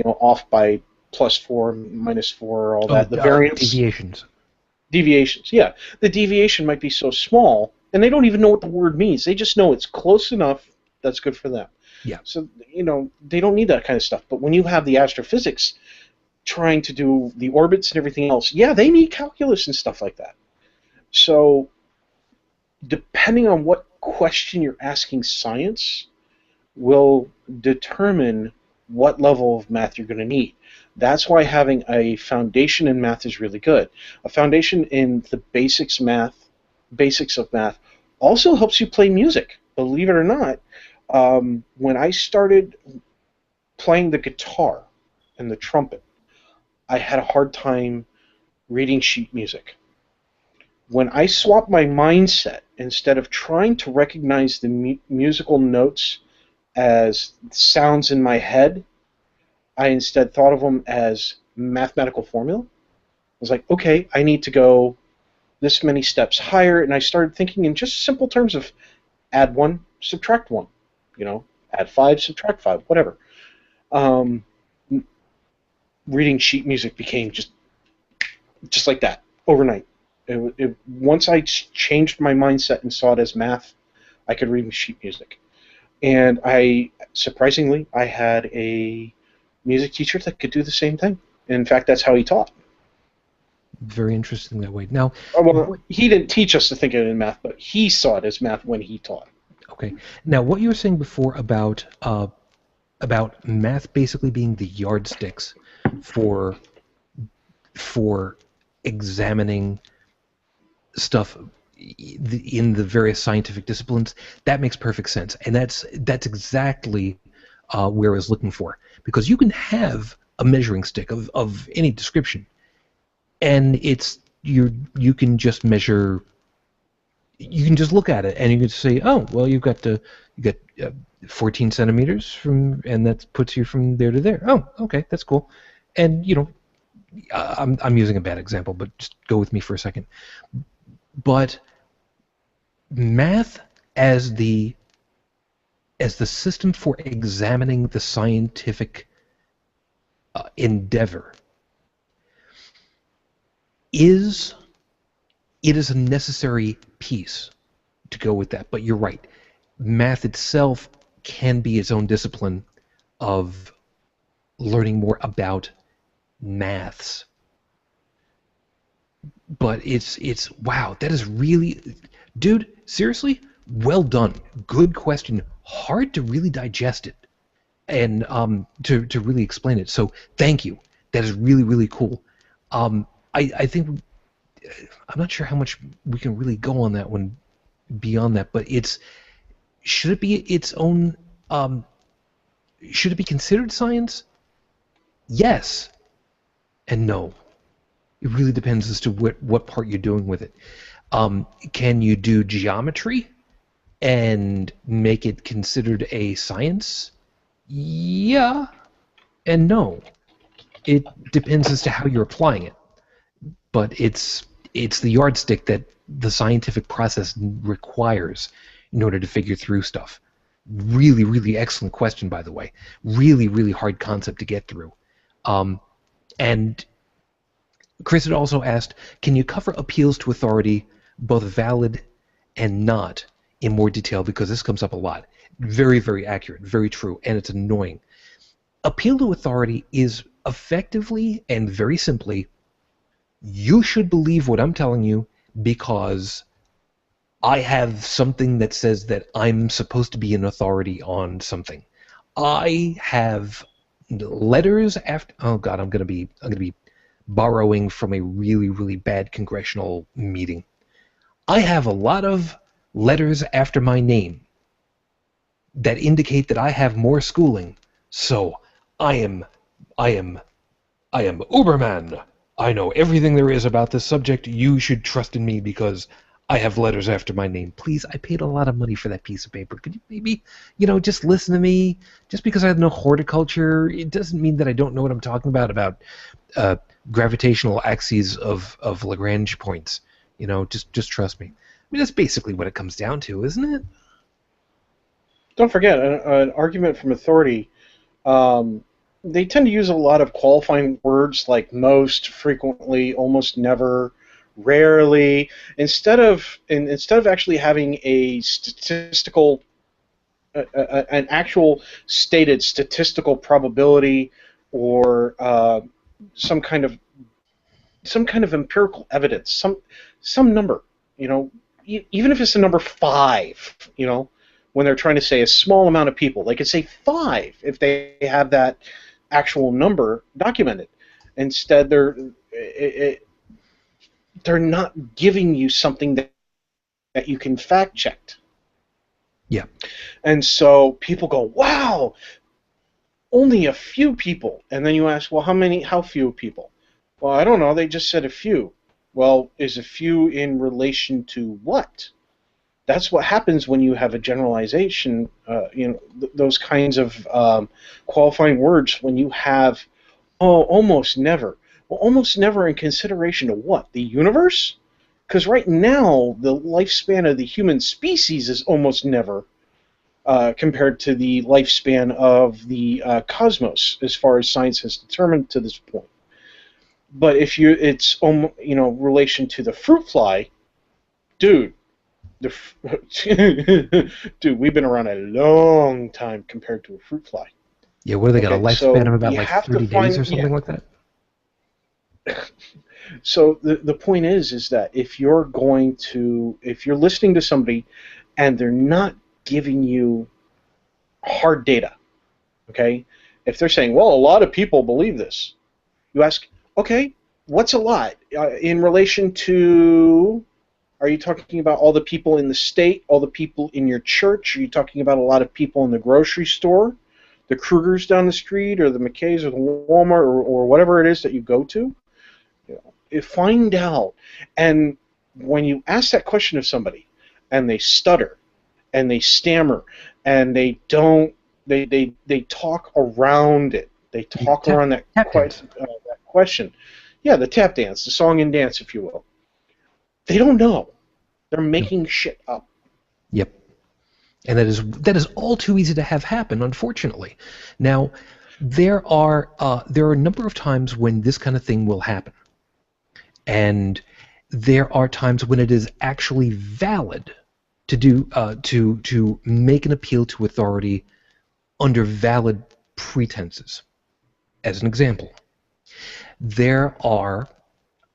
off by +4, -4, all Oh, that, the variance, deviations. deviations. Yeah, the deviation might be so small, and they don't even know what the word means. They just know it's close enough that's good for them. Yeah. So, they don't need that kind of stuff. But when you have the astrophysics trying to do the orbits and everything else, yeah, they need calculus and stuff like that. So, depending on what question you're asking science, will determine what level of math you're going to need. That's why having a foundation in math is really good. A foundation in the basics of math, also helps you play music. Believe it or not, when I started playing the guitar and the trumpet, I had a hard time reading sheet music. When I swapped my mindset, instead of trying to recognize the musical notes as sounds in my head, I instead thought of them as mathematical formula. I was like, okay, I need to go this many steps higher, and I started thinking in just simple terms of add one, subtract one, add five, subtract five, whatever. Um, Reading sheet music became just like that overnight. Once I changed my mindset and saw it as math, I could read sheet music. And surprisingly, I had a music teacher that could do the same thing. In fact, that's how he taught. Very interesting that way. Now, Well, he didn't teach us to think of it in math, but he saw it as math when he taught. okay. Now, what you were saying before about math basically being the yardsticks for for examining stuff in the various scientific disciplines, that makes perfect sense, and that's exactly where I was looking for, because you can have a measuring stick of any description, and you can just measure. You can just look at it and you can say, oh, well, you got 14 centimeters from, and that puts you from there to there. Oh, okay, that's cool. And I'm using a bad example, but just go with me for a second. But math as the system for examining the scientific endeavor is a necessary piece to go with that. But you're right. Math itself can be its own discipline of learning more about maths. But it's wow, that is really, dude, seriously, well done. Good question. Hard to really digest it and to really explain it. So thank you. That is really, really cool. I think I'm not sure how much we can really go on that one beyond that, but should it be its own? Should it be considered science? Yes, and no. It really depends as to what part you're doing with it. Can you do geometry and make it considered a science? Yeah, and no. It depends as to how you're applying it. But it's the yardstick that the scientific process requires in order to figure through stuff. Really, really excellent question, by the way. Really, really hard concept to get through. And Chris had also asked, can you cover appeals to authority, both valid and not, in more detail? Because this comes up a lot. Very, very accurate, very true, and it's annoying. Appeal to authority is effectively and very simply, you should believe what I'm telling you because I have something that says that I'm supposed to be an authority on something. I have letters after. Oh God, I'm gonna be borrowing from a really, really bad congressional meeting. I have a lot of letters after my name that indicate that I have more schooling. So I am Uberman. I know everything there is about this subject. You should trust in me because I have letters after my name. Please, I paid a lot of money for that piece of paper. Could you maybe, just listen to me? Just because I have no horticulture, it doesn't mean that I don't know what I'm talking about gravitational axes of Lagrange points. Just trust me. I mean, that's basically what it comes down to, isn't it? Don't forget, an argument from authority, they tend to use a lot of qualifying words like most, frequently, almost never, rarely, instead of actually having a statistical, an actual stated statistical probability or some kind of empirical evidence, some number, even if it's the number 5, when they're trying to say a small amount of people, they could say 5 if they have that actual number documented. Instead, they're not giving you something that you can fact check. Yeah. And so people go, wow, only a few people. And then you ask, well, how few people? Well, I don't know, they just said a few. Well, is a few in relation to what? That's what happens when you have a generalization, those kinds of qualifying words, when you have, almost never. Well, almost never in consideration to what? The universe? Because right now, the lifespan of the human species is almost never compared to the lifespan of the cosmos, as far as science has determined to this point. But if it's relation to the fruit fly, dude, dude, we've been around a long time compared to a fruit fly. Yeah, what do they got? A lifespan of about 30 days or something like that? So the point is that if you're listening to somebody and they're not giving you hard data, okay? If they're saying, well, a lot of people believe this, you ask, okay, what's a lot in relation to Are you talking about all the people in the state, all the people in your church? Are you talking about a lot of people in the grocery store, the Krugers down the street, or the McKays, or the Walmart, or whatever it is that you go to? Find out. And when you ask that question of somebody, and they stutter, and they stammer, and they don't, they talk around it. They talk around that question. Yeah, the tap dance, the song and dance, if you will. They don't know. They're making shit up. Yep. And that is all too easy to have happen, unfortunately. Now, there are a number of times when this kind of thing will happen. And there are times when it is actually valid to do to make an appeal to authority under valid pretenses. As an example, there are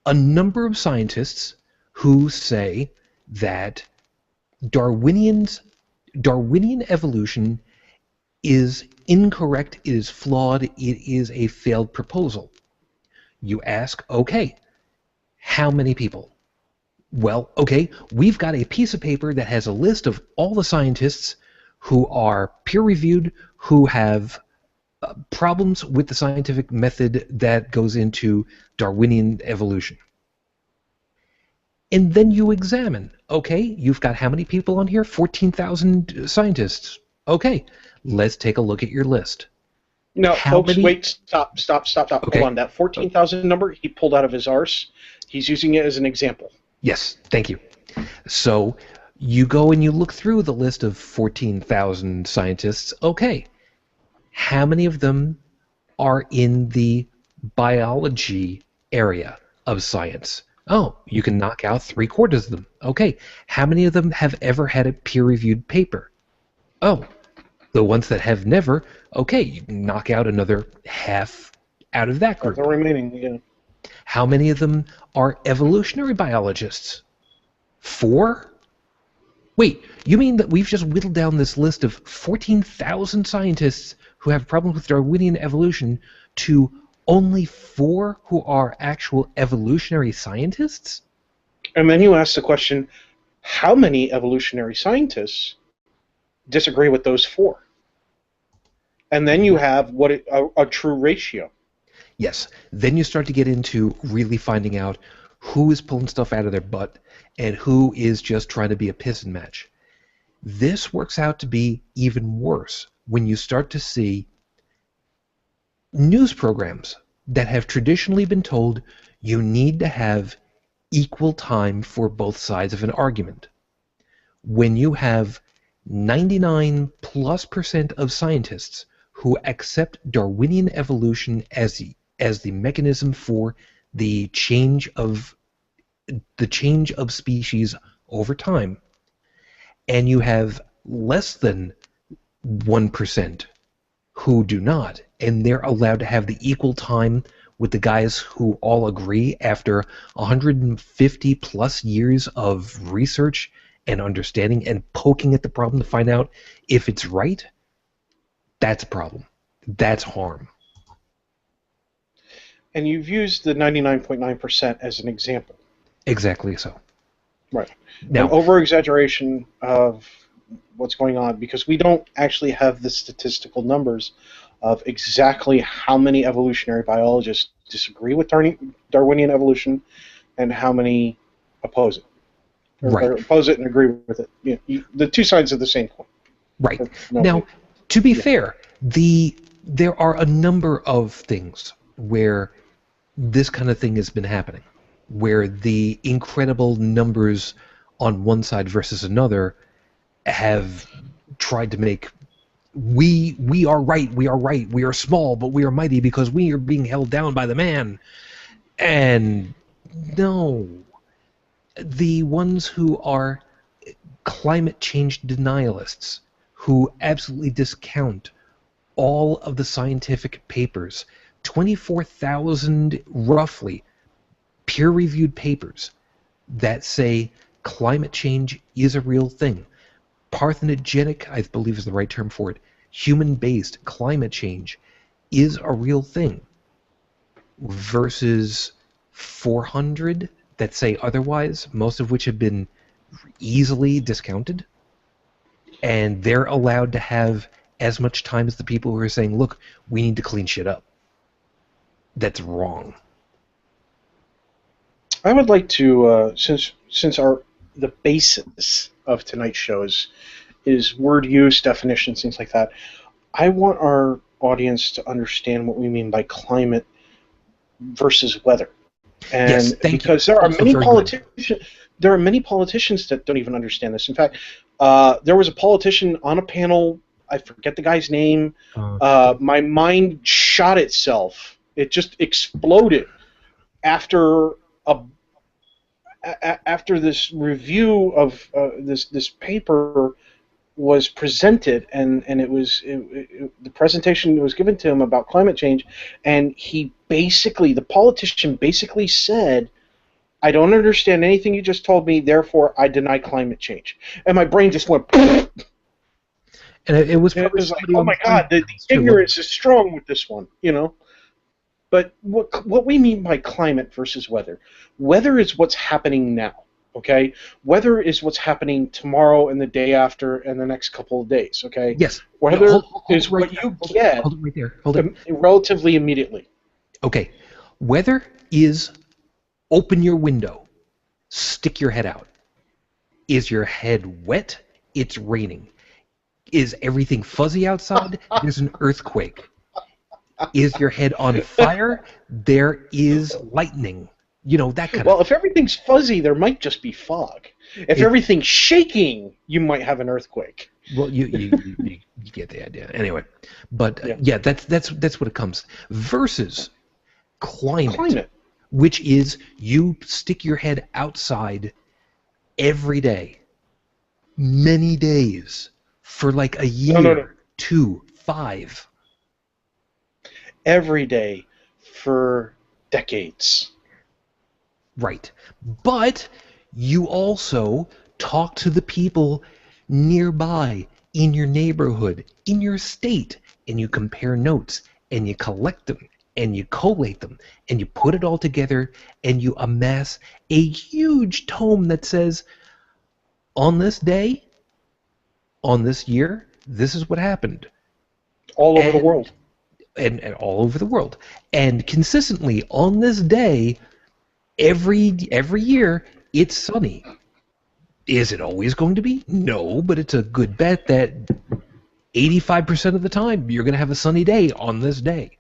a number of scientists who say that Darwinian evolution is incorrect, it is flawed, it is a failed proposal. You ask, okay, how many people? Well, okay, we've got a piece of paper that has a list of all the scientists who are peer-reviewed, who have problems with the scientific method that goes into Darwinian evolution. And then you examine, okay, you've got how many people on here? 14,000 scientists. Okay, let's take a look at your list. No, folks, wait, stop. Okay. Hold on, that 14,000 number he pulled out of his arse, he's using it as an example. Yes, thank you. So you go and you look through the list of 14,000 scientists. Okay, how many of them are in the biology area of science? Oh, you can knock out 3/4 of them. Okay, how many of them have ever had a peer-reviewed paper? Oh, the ones that have never, okay, you can knock out another half out of that group. The remaining, yeah. How many of them are evolutionary biologists? 4? Wait, you mean that we've just whittled down this list of 14,000 scientists who have problems with Darwinian evolution to only 4 who are actual evolutionary scientists? And then you ask the question, how many evolutionary scientists disagree with those 4? And then you have a true ratio. Yes. Then you start to get into really finding out who is pulling stuff out of their butt and who is just trying to be a pissing match. This works out to be even worse when you start to see news programs that have traditionally been told you need to have equal time for both sides of an argument. When you have 99+% of scientists who accept Darwinian evolution as the mechanism for the change of species over time, and you have less than 1% who do not, and they're allowed to have the equal time with the guys who all agree after 150 plus years of research and understanding and poking at the problem to find out if it's right, that's a problem. That's harm. And you've used the 99.9% as an example. Exactly so. Right. Now, an over-exaggeration of what's going on, because we don't actually have the statistical numbers of exactly how many evolutionary biologists disagree with Darwinian evolution and how many oppose it. Or oppose it and agree with it. The two sides of the same coin. Right. Now, to be fair, there are a number of things where this kind of thing has been happening, where the incredible numbers on one side versus another have tried to make we are right, we are small, but we are mighty because we are being held down by the man. And no, the ones who are climate change denialists, who absolutely discount all of the scientific papers, 24,000 roughly peer-reviewed papers that say climate change is a real thing. Parthenogenic, I believe is the right term for it, human-based climate change is a real thing, versus 400 that say otherwise, most of which have been easily discounted, and they're allowed to have as much time as the people who are saying, look, we need to clean shit up. That's wrong. I would like to, since the basis of tonight's show is word use, definitions, things like that. I want our audience to understand what we mean by climate versus weather. And yes, thank because you. there are Also many very politicians, there are many politicians that don't even understand this. In fact, there was a politician on a panel. I forget the guy's name. My mind shot itself. It just exploded after after this review of this paper was presented, and the presentation was given to him about climate change, and the politician basically said, I don't understand anything you just told me, therefore I deny climate change. And my brain just went and it was it probably was like, somebody oh on my the god, the too, ignorance is strong with this one, you know. But what we mean by climate versus weather. Weather is what's happening now. Okay, weather is what's happening tomorrow and the day after and the next couple of days. Okay, yes. weather Hold is right what there. you get Hold it right there. Hold it. relatively immediately. Okay. Weather is open your window, stick your head out. Is your head wet? It's raining. Is everything fuzzy outside? There's an earthquake. Is your head on fire? There is lightning. You know, that kind Well, of if everything's fuzzy, there might just be fog. If everything's shaking, you might have an earthquake. Well, you get the idea. Anyway, but yeah, that's what it comes. Versus climate, which is you stick your head outside every day, many days, for like a year, No. 2, 5. Every day for decades. Right. But you also talk to the people nearby, in your neighborhood, in your state, and you compare notes, and you collect them, and you collate them, and you put it all together, and you amass a huge tome that says, on this day, on this year, this is what happened. All over the world. And all over the world. And consistently, on this day, every year, it's sunny. Is it always going to be? No, but it's a good bet that 85% of the time you're going to have a sunny day on this day.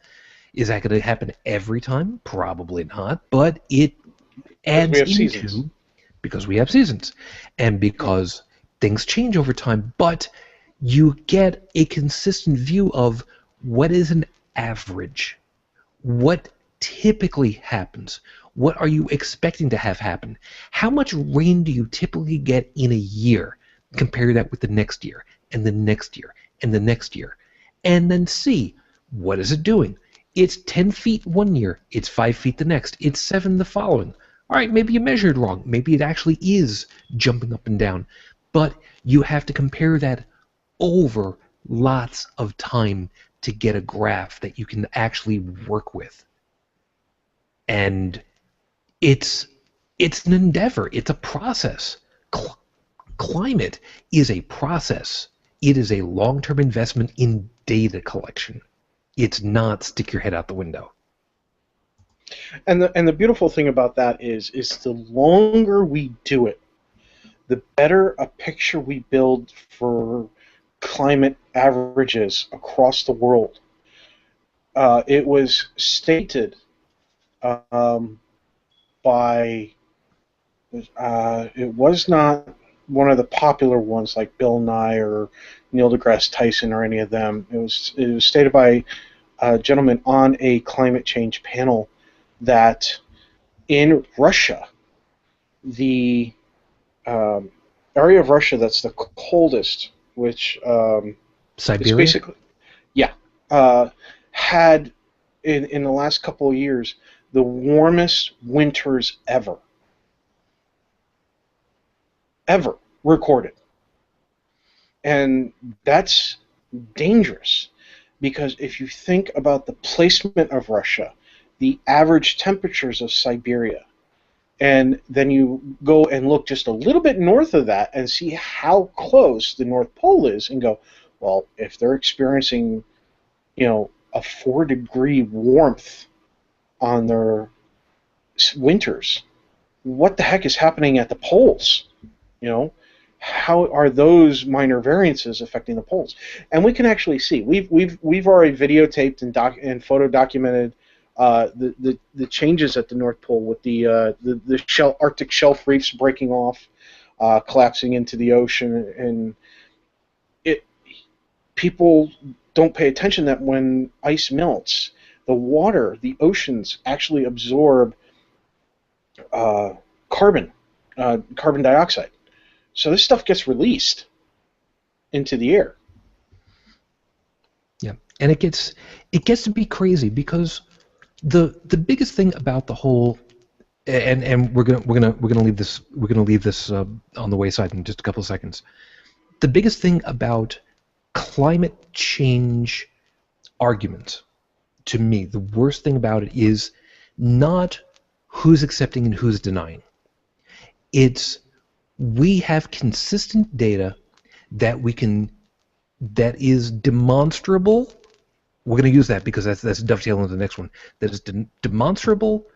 Is that going to happen every time? Probably not, but it adds into seasons. Because we have seasons and because things change over time, but you get a consistent view of what is an average, what typically happens. What are you expecting to have happen? How much rain do you typically get in a year? Compare that with the next year, and the next year, and the next year. And then see, what is it doing? It's 10 feet one year, it's 5 feet the next, it's 7 the following. All right, maybe you measured wrong. Maybe it actually is jumping up and down. But you have to compare that over lots of time to get a graph that you can actually work with. And it's an endeavor. It's a process. Climate is a process. It is a long-term investment in data collection. It's not stick your head out the window. And the beautiful thing about that is the longer we do it, the better a picture we build for climate averages across the world. It was stated by it was not one of the popular ones like Bill Nye or Neil deGrasse Tyson or any of them. It was stated by a gentleman on a climate change panel that in Russia, the area of Russia that's the coldest, which Siberia? is basically, had in the last couple of years the warmest winters ever recorded. And that's dangerous because if you think about the placement of Russia, the average temperatures of Siberia, And then you go and look just a little bit north of that and see how close the North Pole is and go, well, if they're experiencing, a 4-degree warmth on their winters, what the heck is happening at the poles? How are those minor variances affecting the poles? And we can actually see. We've already videotaped and photo documented the changes at the North Pole with the Arctic shelf reefs breaking off, collapsing into the ocean, and people don't pay attention that when ice melts, the oceans actually absorb carbon dioxide. So this stuff gets released into the air. Yeah, and it gets to be crazy because the biggest thing about the whole, and we're gonna leave this on the wayside in just a couple of seconds. The biggest thing about climate change argument, to me, the worst thing about it is not who's accepting and who's denying. It's we have consistent data that is demonstrable. We're going to use that because that's dovetailing into the next one. That is demonstrable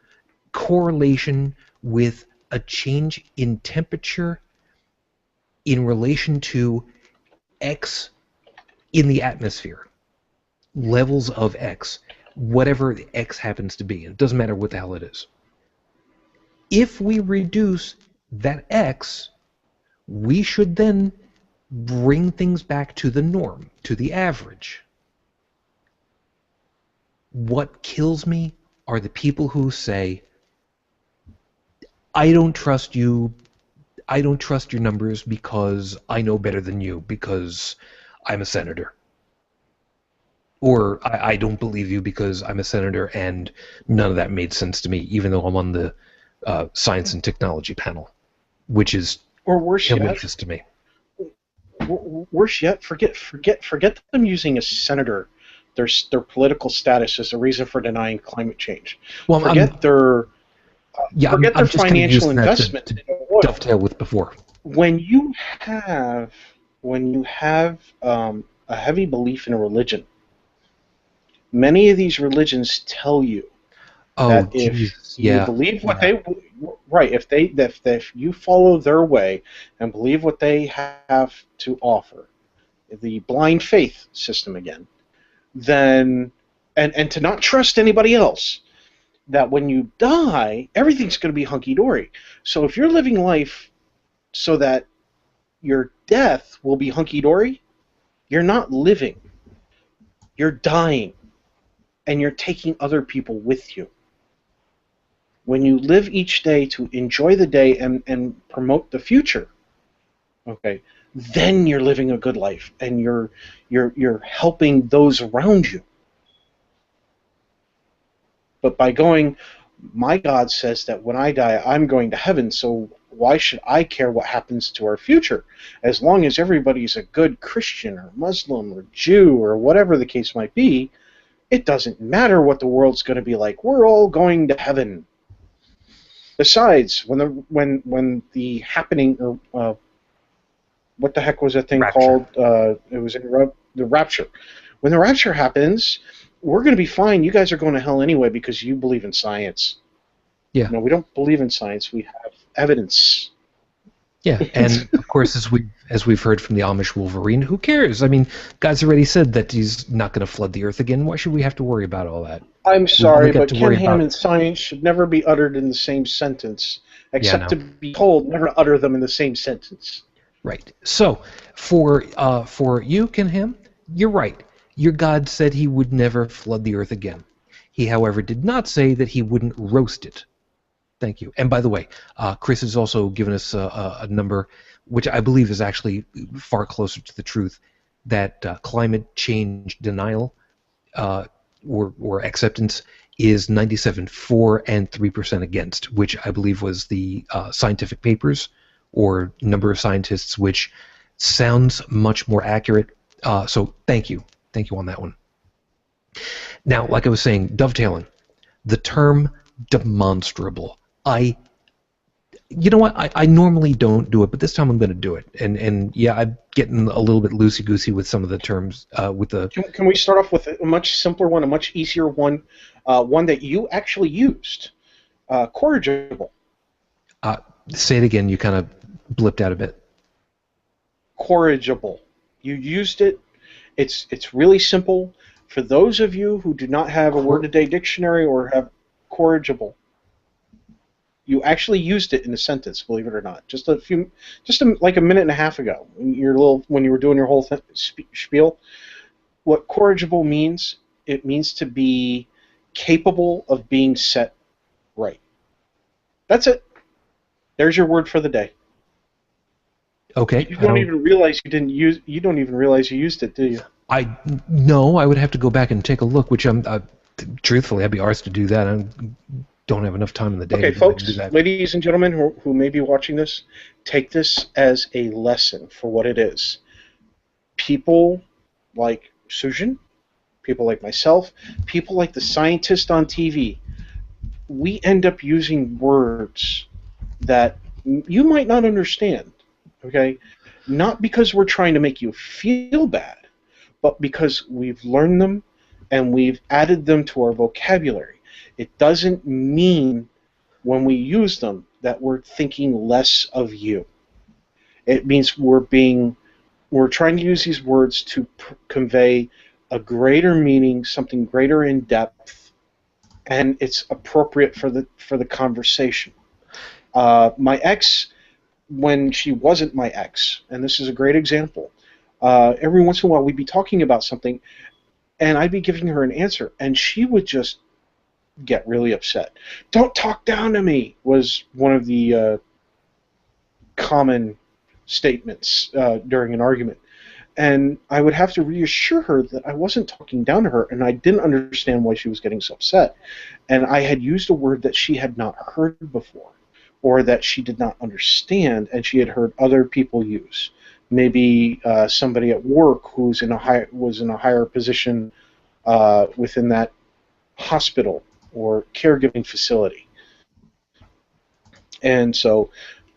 correlation with a change in temperature in relation to X in the atmosphere. Levels of X, whatever the X happens to be. It doesn't matter what the hell it is. If we reduce that X, we should then bring things back to the norm, to the average. What kills me are the people who say, I don't trust you, I don't trust your numbers because I know better than you, because I'm a senator. Or I don't believe you because I'm a senator and none of that made sense to me, even though I'm on the science and technology panel, which is hilarious to me. Worse yet, forget them using a senator, their political status as a reason for denying climate change. Well, forget their financial investment to dovetail with before. When you have a heavy belief in a religion, many of these religions tell you that if you believe what if you follow their way and believe what they have to offer, the blind faith system again, then and to not trust anybody else, that when you die, everything's going to be hunky-dory. So if you're living life so that your death will be hunky-dory, you're not living. You're dying. And you're taking other people with you. When you live each day to enjoy the day and promote the future, okay, then you're living a good life and you're helping those around you. But by going, my God says that when I die, I'm going to heaven, so why should I care what happens to our future? As long as everybody's a good Christian or Muslim or Jew or whatever the case might be, it doesn't matter what the world's going to be like. We're all going to heaven. Besides, when the happening, what the heck was that thing called? It was the rapture. When the rapture happens, we're going to be fine. You guys are going to hell anyway because you believe in science. Yeah. No, we don't believe in science. We have evidence. Yeah, and of course, as we've heard from the Amish Wolverine, who cares? I mean, God's already said that He's not going to flood the earth again. Why should we have to worry about all that? I'm sorry, but Ken Ham and science should never be uttered in the same sentence, except to be told never to utter them in the same sentence. Right. So, for you, Ken Ham, you're right. Your God said He would never flood the earth again. He, however, did not say that He wouldn't roast it. Thank you. And by the way, Chris has also given us a number, which I believe is actually far closer to the truth, that climate change denial or acceptance is 97 for and 3% against, which I believe was the scientific papers or number of scientists, which sounds much more accurate. So thank you. Thank you on that one. Now, like I was saying, dovetailing, the term demonstrable. I You know what? I normally don't do it, but this time I'm going to do it. And yeah, I'm getting a little bit loosey-goosey with some of the terms. With the Can we start off with a much simpler one, a much easier one, one that you actually used? Corrigible. Say it again. You kind of blipped out a bit. Corrigible. You used it. It's really simple. For those of you who do not have a word-a-day dictionary or have corrigible, you actually used it in a sentence. Believe it or not, like a minute and a half ago, when you were doing your whole spiel. What corrigible means? It means to be capable of being set right. That's it. There's your word for the day. Okay. You don't even realize you didn't use. You don't even realize you used it, do you? No, I would have to go back and take a look. Which truthfully, I'd be arsed to do that. I don't have enough time in the day. Okay, to folks, do that. ladies and gentlemen who may be watching this, take this as a lesson for what it is. People like Sujin, people like myself, people like the scientist on TV, we end up using words that you might not understand, okay? Not because we're trying to make you feel bad, but because we've learned them and we've added them to our vocabulary. It doesn't mean when we use them that we're thinking less of you. It means we're trying to use these words to convey a greater meaning, something greater in depth, and it's appropriate for the conversation. My ex, when she wasn't my ex, and this is a great example, every once in a while we'd be talking about something, and I'd be giving her an answer, and she would just get really upset. "Don't talk down to me," was one of the common statements during an argument. And I would have to reassure her that I wasn't talking down to her, and I didn't understand why she was getting so upset. And I had used a word that she had not heard before, or that she did not understand, and she had heard other people use. Maybe somebody at work who's was in a higher position within that hospital or caregiving facility. And so,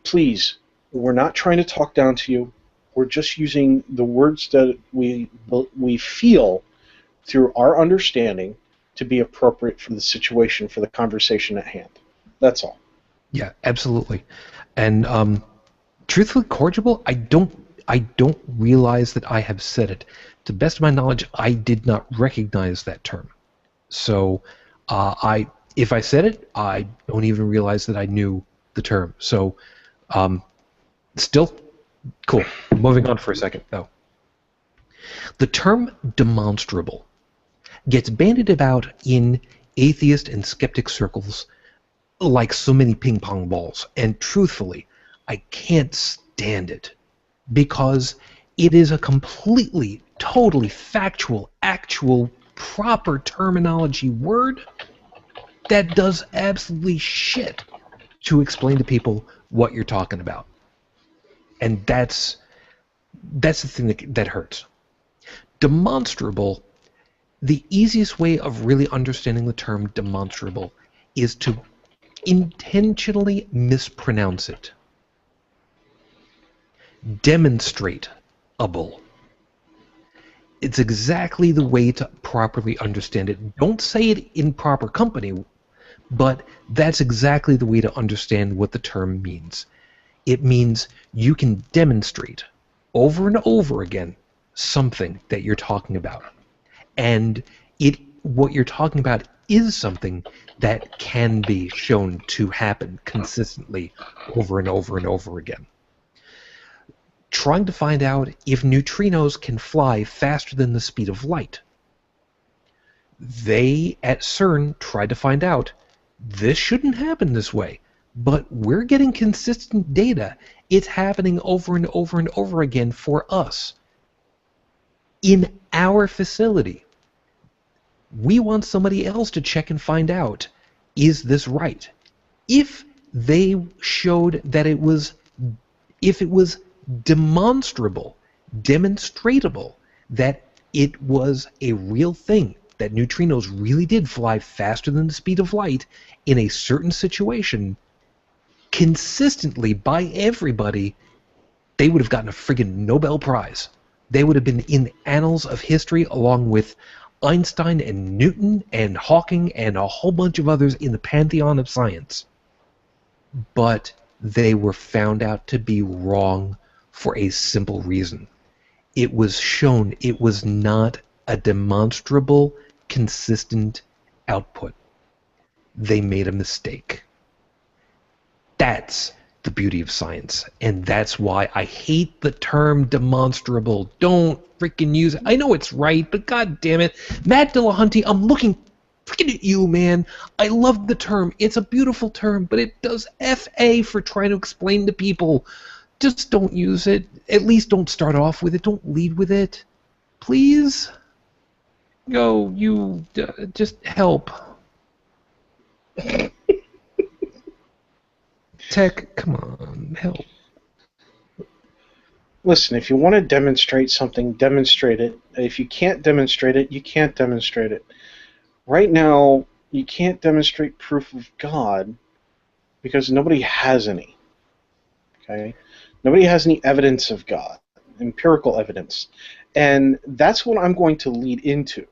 please, we're not trying to talk down to you. We're just using the words that we feel through our understanding to be appropriate for the situation, for the conversation at hand. That's all. Yeah, absolutely. And truthfully, corrigible, I don't realize that I have said it. To the best of my knowledge, I did not recognize that term. So if I said it, I don't even realize that I knew the term. So still cool. Moving on for a second, though. The term demonstrable gets bandied about in atheist and skeptic circles like so many ping pong balls. And truthfully, I can't stand it because it is a completely, totally factual, actual, proper terminology word that does absolutely shit to explain to people what you're talking about. And that's the thing that hurts. Demonstrable, the easiest way of really understanding the term demonstrable is to intentionally mispronounce it. Demonstrate-able. It's exactly the way to properly understand it. Don't say it in proper company, but that's exactly the way to understand what the term means. It means you can demonstrate over and over again something that you're talking about. And what you're talking about is something that can be shown to happen consistently over and over and over again. Trying to find out if neutrinos can fly faster than the speed of light. They, at CERN, tried to find out this shouldn't happen this way, but we're getting consistent data. It's happening over and over and over again for us. In our facility. We want somebody else to check and find out, is this right? If they showed that if it was demonstrable, demonstratable, that it was a real thing, that neutrinos really did fly faster than the speed of light in a certain situation, consistently by everybody, they would have gotten a friggin' Nobel Prize. They would have been in the annals of history along with Einstein and Newton and Hawking and a whole bunch of others in the pantheon of science. But they were found out to be wrong for a simple reason. It was shown it was not a demonstrable, consistent output. They made a mistake. That's the beauty of science, and that's why I hate the term demonstrable. Don't freaking use it. I know it's right, but god damn it. Matt Dillahunty, I'm looking freaking at you, man. I love the term. It's a beautiful term, but it does F.A. for trying to explain to people. Just don't use it. At least don't start off with it. Don't lead with it. Please? Go, you, just help. Tech, come on, help. Listen, if you want to demonstrate something, demonstrate it. If you can't demonstrate it, you can't demonstrate it. Right now, you can't demonstrate proof of God because nobody has any. Okay? Nobody has any evidence of God, empirical evidence. And that's what I'm going to lead into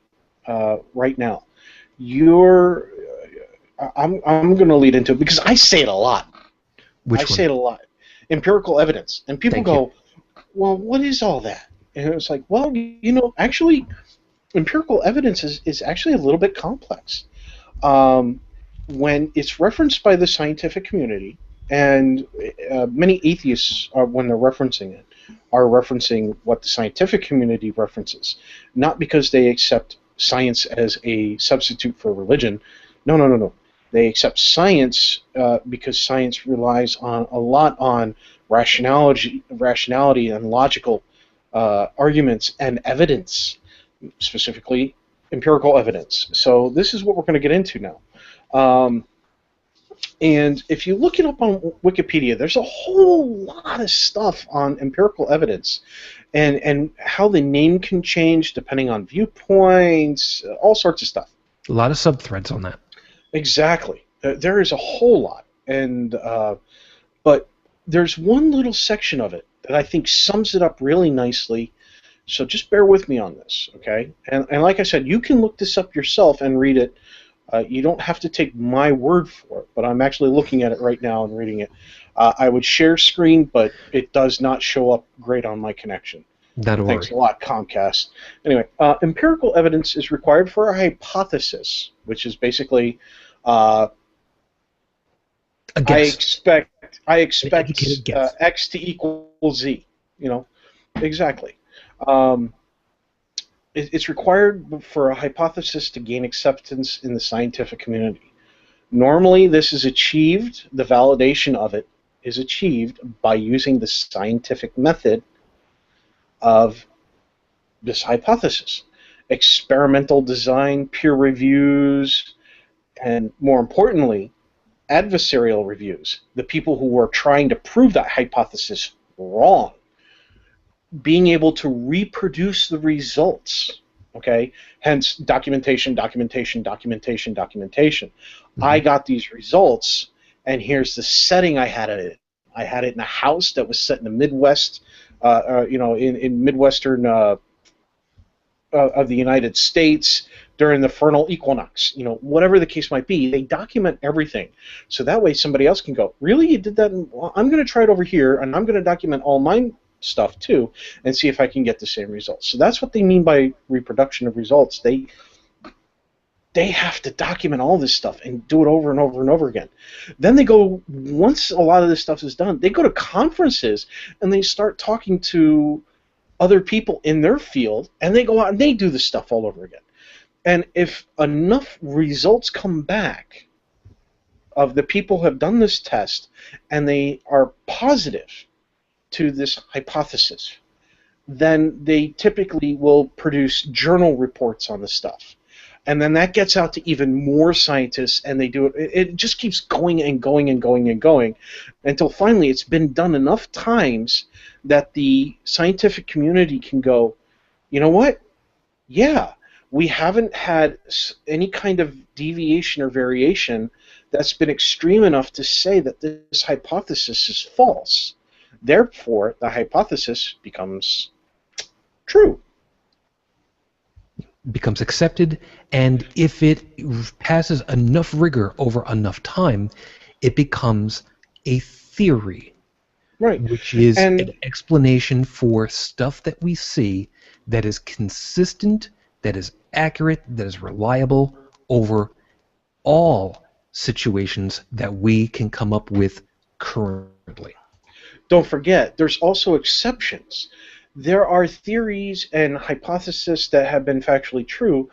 right now. I'm going to lead into it because I say it a lot. Which one? Say it a lot. Empirical evidence. And people Thank go, you. well, what is all that? And it's like, well, you know, actually, empirical evidence is actually a little bit complex. When it's referenced by the scientific community, and many atheists, when they're referencing it, are referencing what the scientific community references, not because they accept science as a substitute for religion. No. They accept science because science relies a lot on rationality and logical arguments and evidence, specifically empirical evidence. So this is what we're going to get into now. And if you look it up on Wikipedia, there's a whole lot of stuff on empirical evidence and how the name can change depending on viewpoints, all sorts of stuff. A lot of subthreads on that. Exactly. There is a whole lot. But there's one little section of it that I think sums it up really nicely. So just bear with me on this, okay? And like I said, you can look this up yourself and read it. You don't have to take my word for it, but I'm actually looking at it right now and reading it. I would share screen, but it does not show up great on my connection. Thanks a lot, Comcast. Anyway, empirical evidence is required for a hypothesis, which is basically I expect X to equal Z. You know, exactly. It's required for a hypothesis to gain acceptance in the scientific community. Normally, this is achieved, the validation of it is achieved by using the scientific method of this hypothesis. Experimental design, peer reviews, and more importantly, adversarial reviews. The people who are trying to prove that hypothesis wrong. Being able to reproduce the results, okay? Hence, documentation. Mm-hmm. I got these results, and here's the setting I had it in. I had it in a house that was set in the Midwest, in Midwestern of the United States during the vernal equinox. You know, whatever the case might be, they document everything. So that way somebody else can go, really, you did that? Well, I'm going to try it over here, and I'm going to document all my stuff too and see if I can get the same results. So that's what they mean by reproduction of results. They have to document all this stuff and do it over and over and over again. Then they go, once a lot of this stuff is done, they go to conferences and they start talking to other people in their field, and they go out and they do this stuff all over again. And if enough results come back of the people who have done this test and they are positive to this hypothesis, then they typically will produce journal reports on the stuff. And then that gets out to even more scientists, and they do it. It just keeps going and going and going and going until finally it's been done enough times that the scientific community can go, you know what? Yeah, we haven't had any kind of deviation or variation that's been extreme enough to say that this hypothesis is false. Therefore, the hypothesis becomes true. Becomes accepted, and if it passes enough rigor over enough time, it becomes a theory, Right. which is an And explanation for stuff that we see that is consistent, that is accurate, that is reliable over all situations that we can come up with currently. don't forget, there's also exceptions. There are theories and hypotheses that have been factually true,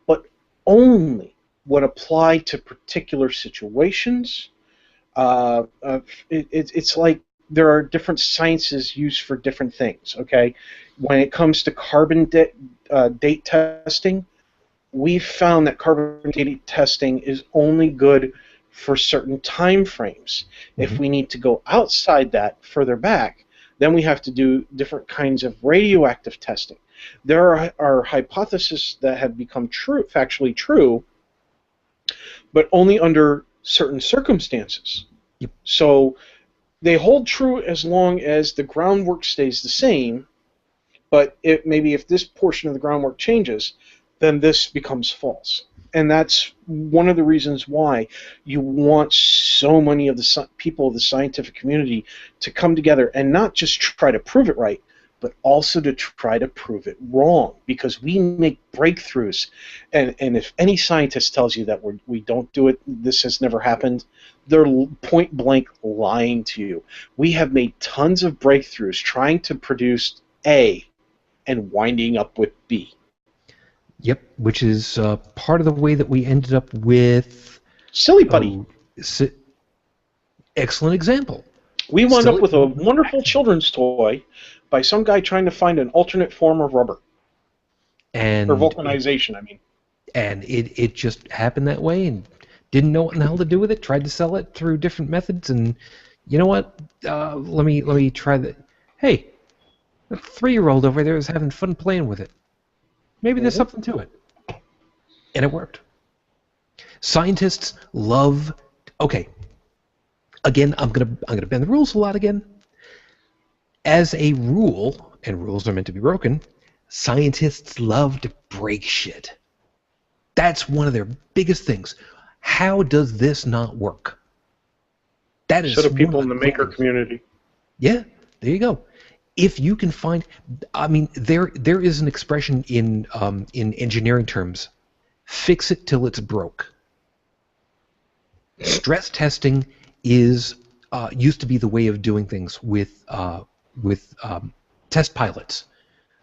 but only when applied to particular situations. It's like there are different sciences used for different things. Okay, when it comes to date testing, we've found that carbon date testing is only good for certain time frames. If we need to go outside that further back, then we have to do different kinds of radioactive testing. There are hypotheses that have become true, factually true, but only under certain circumstances. Yep. So they hold true as long as the groundwork stays the same, but maybe if this portion of the groundwork changes, then this becomes false. And that's one of the reasons why you want so many of the people of the scientific community to come together and not just try to prove it right, but also to try to prove it wrong, because we make breakthroughs. And if any scientist tells you that we don't do it, this has never happened, they're point blank lying to you. We have made tons of breakthroughs trying to produce A and winding up with B. Yep, which is part of the way that we ended up with Silly Putty. Excellent example. We wound up with a wonderful children's toy by some guy trying to find an alternate form of rubber. And or vulcanization, I mean. And it just happened that way, and didn't know what in the hell to do with it. Tried to sell it through different methods, and you know what? Let me try that. Hey, a 3-year-old over there is having fun playing with it. Maybe there's something to it, and it worked. Scientists love. Okay. Again, I'm gonna bend the rules a lot again. As a rule, and rules are meant to be broken, scientists love to break shit. That's one of their biggest things. How does this not work? That is. So do people in the maker community. Yeah, there you go. If you can find, I mean, there is an expression in engineering terms: fix it till it's broke. Stress testing is used to be the way of doing things with test pilots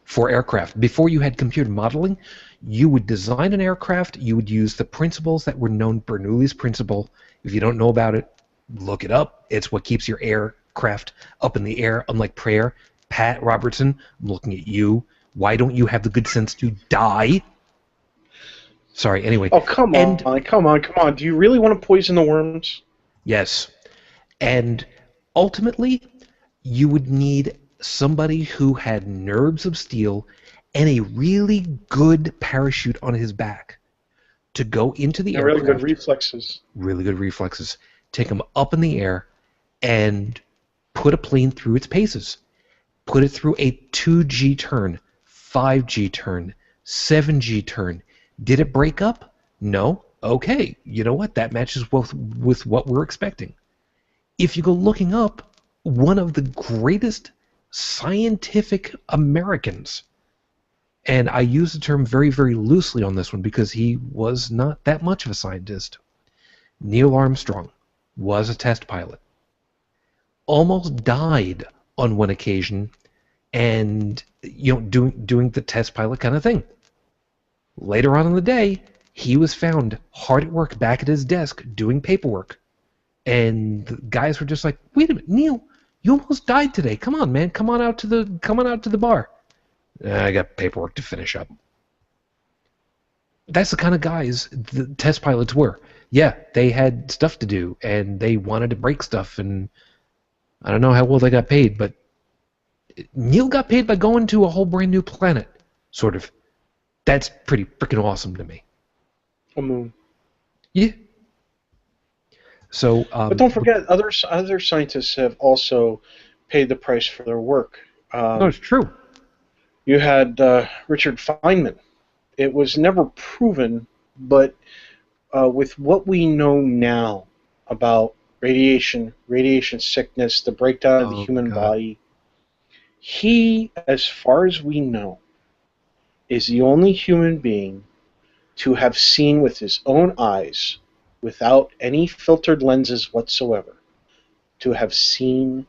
for aircraft. Before you had computer modeling, you would design an aircraft. You would use the principles that were known, Bernoulli's principle. If you don't know about it, look it up. It's what keeps your aircraft up in the air, unlike prayer. Pat Robertson, I'm looking at you. Why don't you have the good sense to die? Sorry, anyway. Oh, come on. Do you really want to poison the worms? Yes. And ultimately, you would need somebody who had nerves of steel and a really good parachute on his back to go into the aircraft. Really good reflexes. Really good reflexes. Take them up in the air and put a plane through its paces. Put it through a 2G turn, 5G turn, 7G turn. Did it break up? No? Okay. You know what? That matches with what we're expecting. If you go looking up, one of the greatest scientific Americans, and I use the term very, very loosely on this one because he was not that much of a scientist, Neil Armstrong was a test pilot. Almost died on one occasion, and doing the test pilot kind of thing. Later on in the day, he was found hard at work back at his desk doing paperwork, and the guys were just like, "Wait a minute, Neil, you almost died today. Come on, man, come on out to the bar." I got paperwork to finish up. That's the kind of guys the test pilots were. Yeah, they had stuff to do, and they wanted to break stuff, and I don't know how well they got paid, but Neil got paid by going to a whole brand new planet, sort of. That's pretty freaking awesome to me. A moon. Yeah. So, But don't forget, other scientists have also paid the price for their work. no, it's true. You had Richard Feynman. It was never proven, but with what we know now about radiation sickness, the breakdown of the Oh human God. body, he, as far as we know, is the only human being to have seen with his own eyes, without any filtered lenses whatsoever, to have seen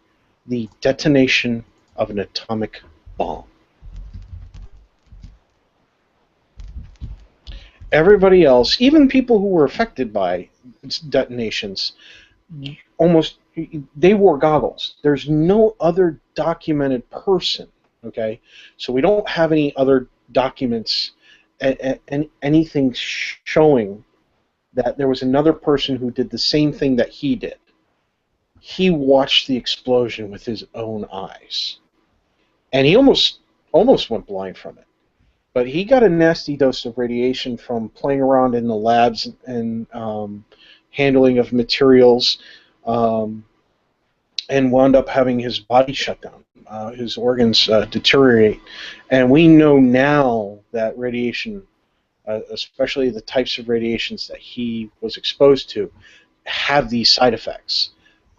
the detonation of an atomic bomb. Everybody else, even people who were affected by detonations, almost they wore goggles. There's no other documented person. Okay, so we don't have any other documents and anything showing that there was another person who did the same thing that he did. He watched the explosion with his own eyes, and he almost went blind from it. But he got a nasty dose of radiation from playing around in the labs and handling of materials, um, and wound up having his body shut down, his organs deteriorate. And we know now that radiation, especially the types of radiations that he was exposed to, have these side effects.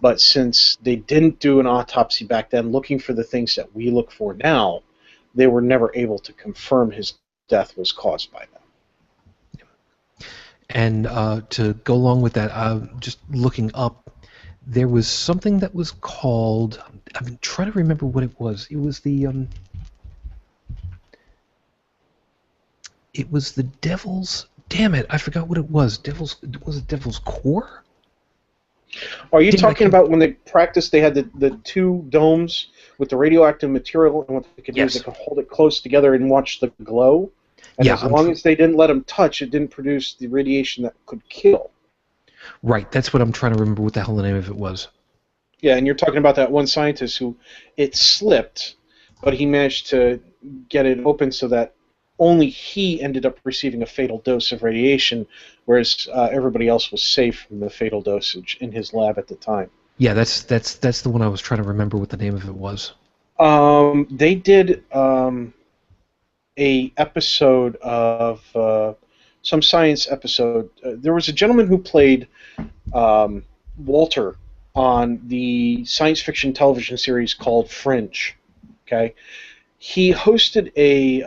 But since they didn't do an autopsy back then looking for the things that we look for now, they were never able to confirm his death was caused by them. And to go along with that, just looking up, there was something that was called. I'm trying to remember what it was. It was the. It was the Devil's. Damn it! I forgot what it was. Was it Devil's Core? Are you Damn, talking about when they practiced? They had the two domes with the radioactive material, and what they could do is they Yes. could hold it close together and watch the glow. And Yeah, as long as they didn't let them touch, it didn't produce the radiation that could kill. right. That's what I'm trying to remember. What the hell the name of it was? Yeah, and you're talking about that one scientist who it slipped, but he managed to get it open so that only he ended up receiving a fatal dose of radiation, whereas everybody else was safe from the fatal dosage in his lab at the time. Yeah, that's the one I was trying to remember what the name of it was. They did a episode of some science episode. There was a gentleman who played Walter on the science fiction television series called Fringe. Okay, he hosted a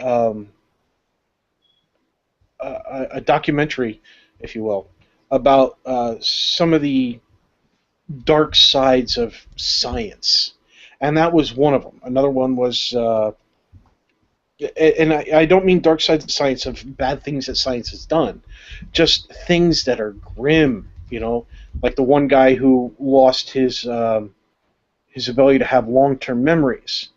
documentary, if you will, about some of the dark sides of science, and that was one of them. Another one was, and I don't mean dark sides of science of bad things that science has done, just things that are grim. You know, like the one guy who lost his ability to have long-term memories.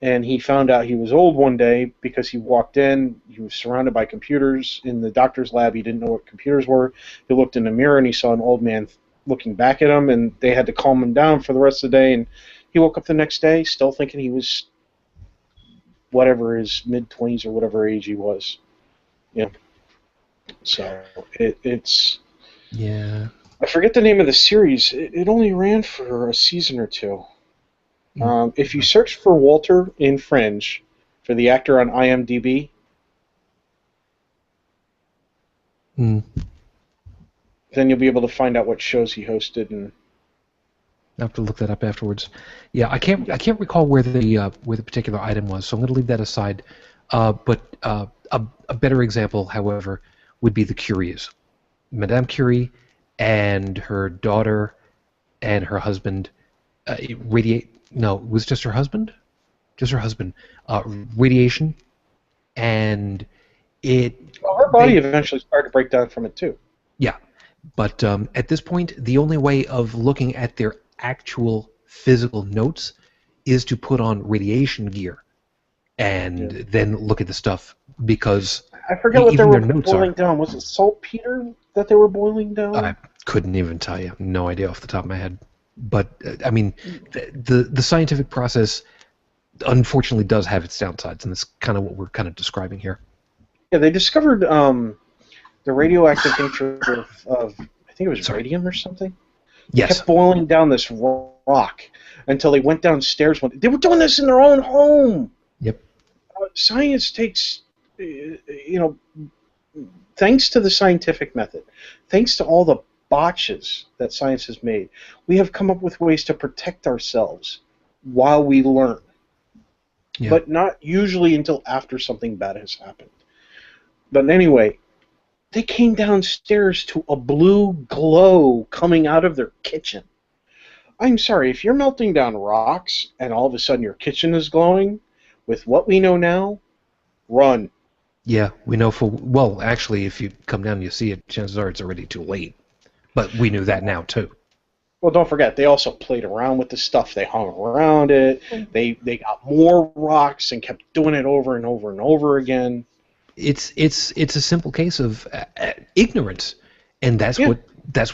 And he found out he was old one day because he walked in. He was surrounded by computers in the doctor's lab. He didn't know what computers were. He looked in the mirror and he saw an old man looking back at him, and they had to calm him down for the rest of the day. And he woke up the next day still thinking he was whatever his mid-20s or whatever age he was. You know, so it's. Yeah. I forget the name of the series. It only ran for a season or two. If you search for Walter in Fringe, for the actor on IMDb, Mm. then you'll be able to find out what shows he hosted. And I have to look that up afterwards. Yeah, I can't recall where the particular item was, so I'm going to leave that aside. But a better example, however, would be the Curies, Madame Curie, and her daughter, and her husband. Radiate. No, it was just her husband. Just her husband. Radiation, and well, her body eventually started to break down from it too. Yeah, but at this point, the only way of looking at their actual physical notes is to put on radiation gear and then look at the stuff, because I forget what they even were their notes boiling are. down. Was it saltpeter that they were boiling down? I couldn't even tell you. No idea off the top of my head. But I mean, the scientific process unfortunately does have its downsides, and that's kind of what we're kind of describing here. Yeah, they discovered the radioactive nature of I think it was radium or something. They Yes. kept boiling down this rock until they went downstairs. They were doing this in their own home. Yep. Science takes, thanks to the scientific method, thanks to all the botches that science has made, we have come up with ways to protect ourselves while we learn. Yeah. But not usually until after something bad has happened. But anyway, they came downstairs to a blue glow coming out of their kitchen. I'm sorry, if you're melting down rocks and all of a sudden your kitchen is glowing, with what we know now, run. Yeah, we know well, actually, if you come down and you see it, chances are it's already too late. But we knew that now, too. Well, don't forget, they also played around with the stuff. They hung around it. They got more rocks and kept doing it over and over and over again. It's a simple case of ignorance, and that's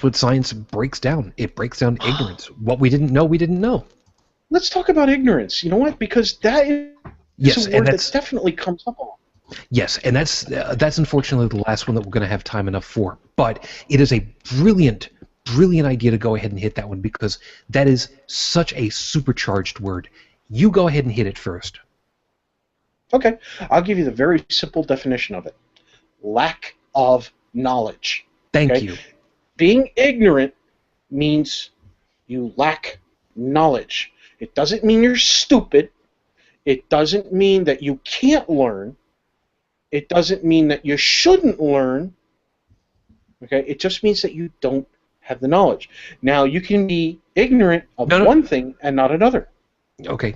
what science breaks down. It breaks down ignorance. What we didn't know, we didn't know. Let's talk about ignorance. You know what? Because that is a word that definitely comes up a lot. Yes, and that's unfortunately the last one that we're going to have time enough for. But it is a brilliant idea to go ahead and hit that one, because that is such a supercharged word. You go ahead and hit it first. Okay, I'll give you the very simple definition of it. Lack of knowledge. Thank you. Being ignorant means you lack knowledge. It doesn't mean you're stupid. It doesn't mean that you can't learn. It doesn't mean that you shouldn't learn. Okay, it just means that you don't have the knowledge. Now, you can be ignorant of one thing and not another. Okay.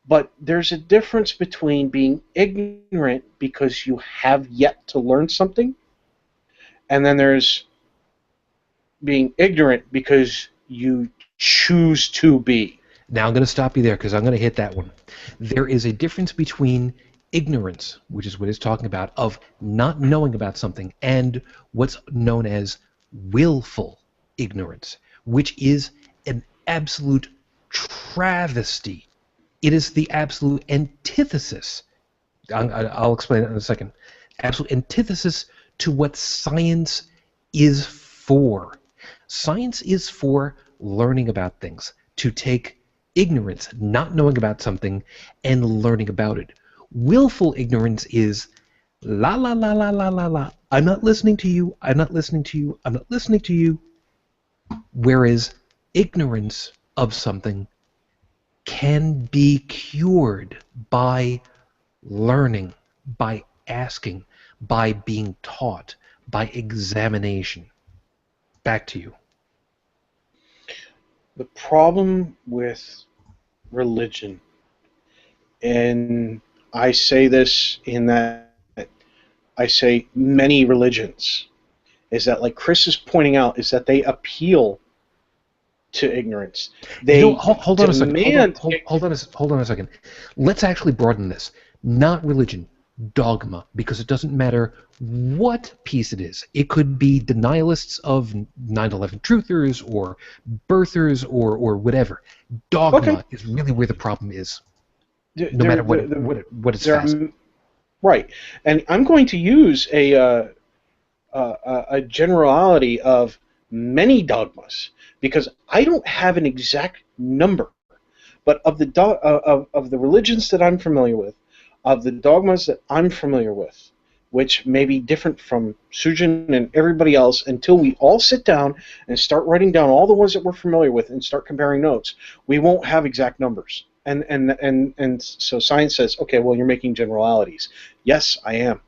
But there's a difference between being ignorant because you have yet to learn something, and then there's being ignorant because you choose to be. Now I'm going to stop you there, because I'm going to hit that one. There is a difference between ignorance, which is what it's talking about, of not knowing about something, and what's known as willful ignorance, which is an absolute travesty. It is the absolute antithesis. I'll explain it in a second. Absolute antithesis to what science is for. Science is for learning about things, to take ignorance, not knowing about something, and learning about it. Willful ignorance is la la la la la la la. I'm not listening to you. I'm not listening to you. I'm not listening to you. Whereas ignorance of something can be cured by learning, by asking, by being taught, by examination. Back to you. The problem with religion, and I say this in that I say many religions, is that, like Chris is pointing out, is that they appeal to ignorance. They hold on a second. Hold on a second. Let's actually broaden this. Not religion, dogma, because it doesn't matter what piece it is. It could be denialists of 9/11 truthers or birthers or whatever. Dogma is really where the problem is. No matter what it's fast. Right, and I'm going to use a generality of many dogmas, because I don't have an exact number, but of the of the religions that I'm familiar with, of the dogmas that I'm familiar with, which may be different from Sujin and everybody else, until we all sit down and start writing down all the ones that we're familiar with and start comparing notes, we won't have exact numbers. And so science says, okay, well, you're making generalities. Yes, I am.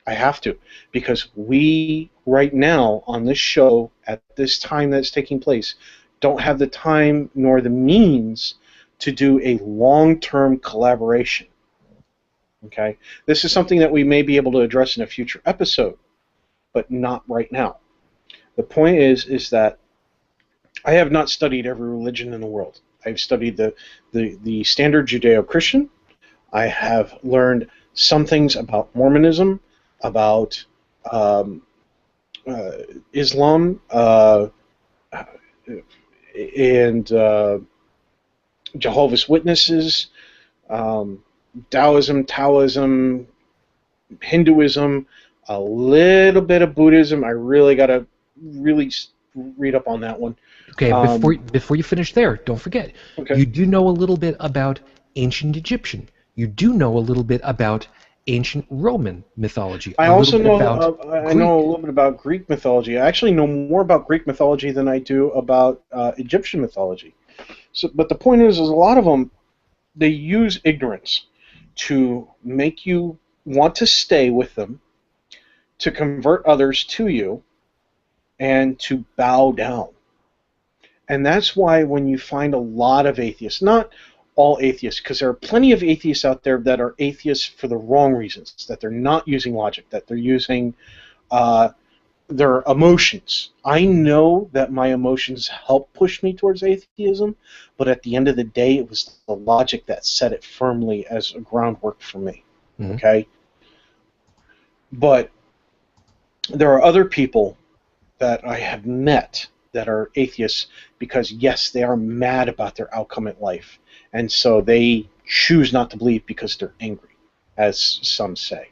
I have to, because we right now on this show at this time that's taking place don't have the time nor the means to do a long-term collaboration. Okay, this is something that we may be able to address in a future episode, but not right now. The point is that I have not studied every religion in the world. I've studied the standard Judeo-Christian. I have learned some things about Mormonism, about Islam, and Jehovah's Witnesses, Taoism, Hinduism, a little bit of Buddhism. I really got to read up on that one. Okay, before you finish there, don't forget, Okay. you do know a little bit about ancient Egyptian. You do know a little bit about ancient Roman mythology, I a little also bit about know I know a Greek. little bit about Greek mythology. I actually know more about Greek mythology than I do about Egyptian mythology. So, but the point is a lot of them they use ignorance to make you want to stay with them, to convert others to you, and to bow down. And that's why when you find a lot of atheists, not all atheists, because there are plenty of atheists out there that are atheists for the wrong reasons, that they're not using logic, that they're using uh, their emotions. I know that my emotions help push me towards atheism, but at the end of the day, it was the logic that set it firmly as a groundwork for me. Mhm. Okay? But there are other people that I have met that are atheists because, yes, they are mad about their outcome in life. And so they choose not to believe because they're angry, as some say.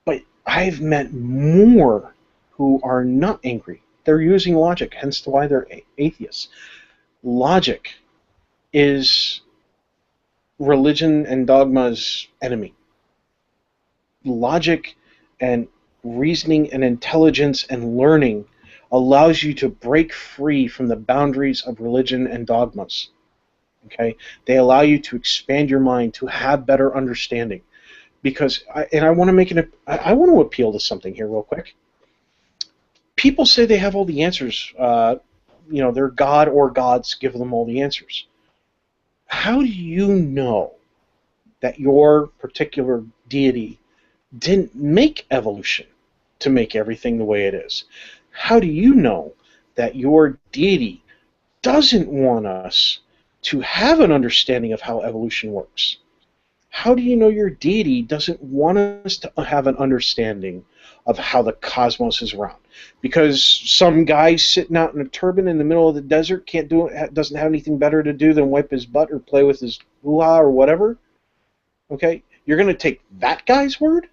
But I've met more who are not angry. They're using logic, hence why they're atheists. Logic is religion and dogma's enemy. Logic and reasoning and intelligence and learning allows you to break free from the boundaries of religion and dogmas. Okay? They allow you to expand your mind, to have better understanding. Because, I want to I want to appeal to something here real quick. People say they have all the answers. They're God or gods give them all the answers. How do you know that your particular deity didn't make evolution to make everything the way it is? How do you know that your deity doesn't want us to have an understanding of how evolution works? How do you know your deity doesn't want us to have an understanding of how the cosmos is around? Because some guy sitting out in a turban in the middle of the desert can't do it, doesn't have anything better to do than wipe his butt or play with his hoo-ha or whatever. Okay, you're going to take that guy's word?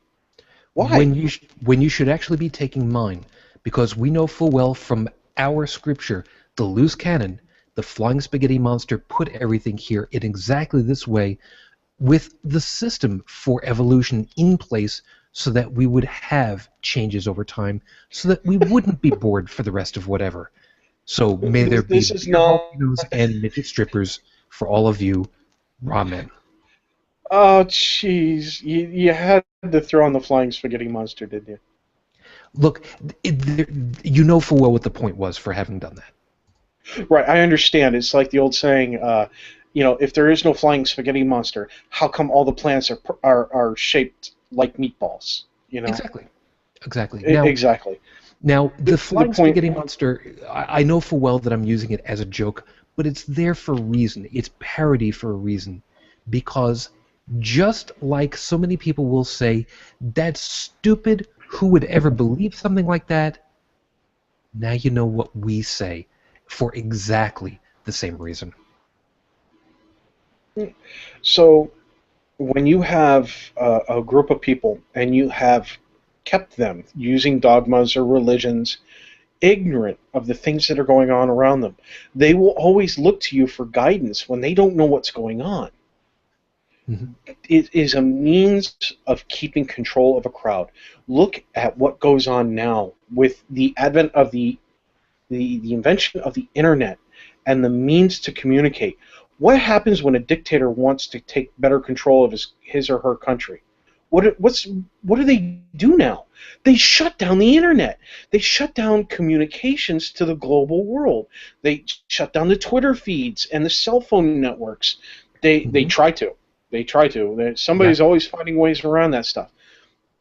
Why? When you should actually be taking mine, because we know full well from our scripture, the loose cannon, the flying spaghetti monster put everything here in exactly this way, with the system for evolution in place so that we would have changes over time, so that we wouldn't be bored for the rest of whatever. So may there be This is beer not. volcanoes and midget strippers for all of you raw men. Oh, jeez. You had to throw on the flying spaghetti monster, didn't you? Look, you know full well what the point was for having done that. Right, I understand. It's like the old saying, if there is no flying spaghetti monster, how come all the planets are shaped like meatballs? You know, Exactly. Exactly. Now, Exactly. now the The flying point. spaghetti monster, I know full well that I'm using it as a joke, but it's there for a reason. It's parody for a reason. Because just like so many people will say, that's stupid, who would ever believe something like that? Now you know what we say for exactly the same reason. So when you have a group of people and you have kept them using dogmas or religions ignorant of the things that are going on around them, they will always look to you for guidance when they don't know what's going on. Mhm. It is a means of keeping control of a crowd. Look at what goes on now with the advent of the invention of the internet and the means to communicate. What happens when a dictator wants to take better control of his or her country? What do they do now? They shut down the internet. They shut down communications to the global world. They shut down the Twitter feeds and the cell phone networks. They Mhm. try to. They try to. Yeah. Somebody's always finding ways around that stuff.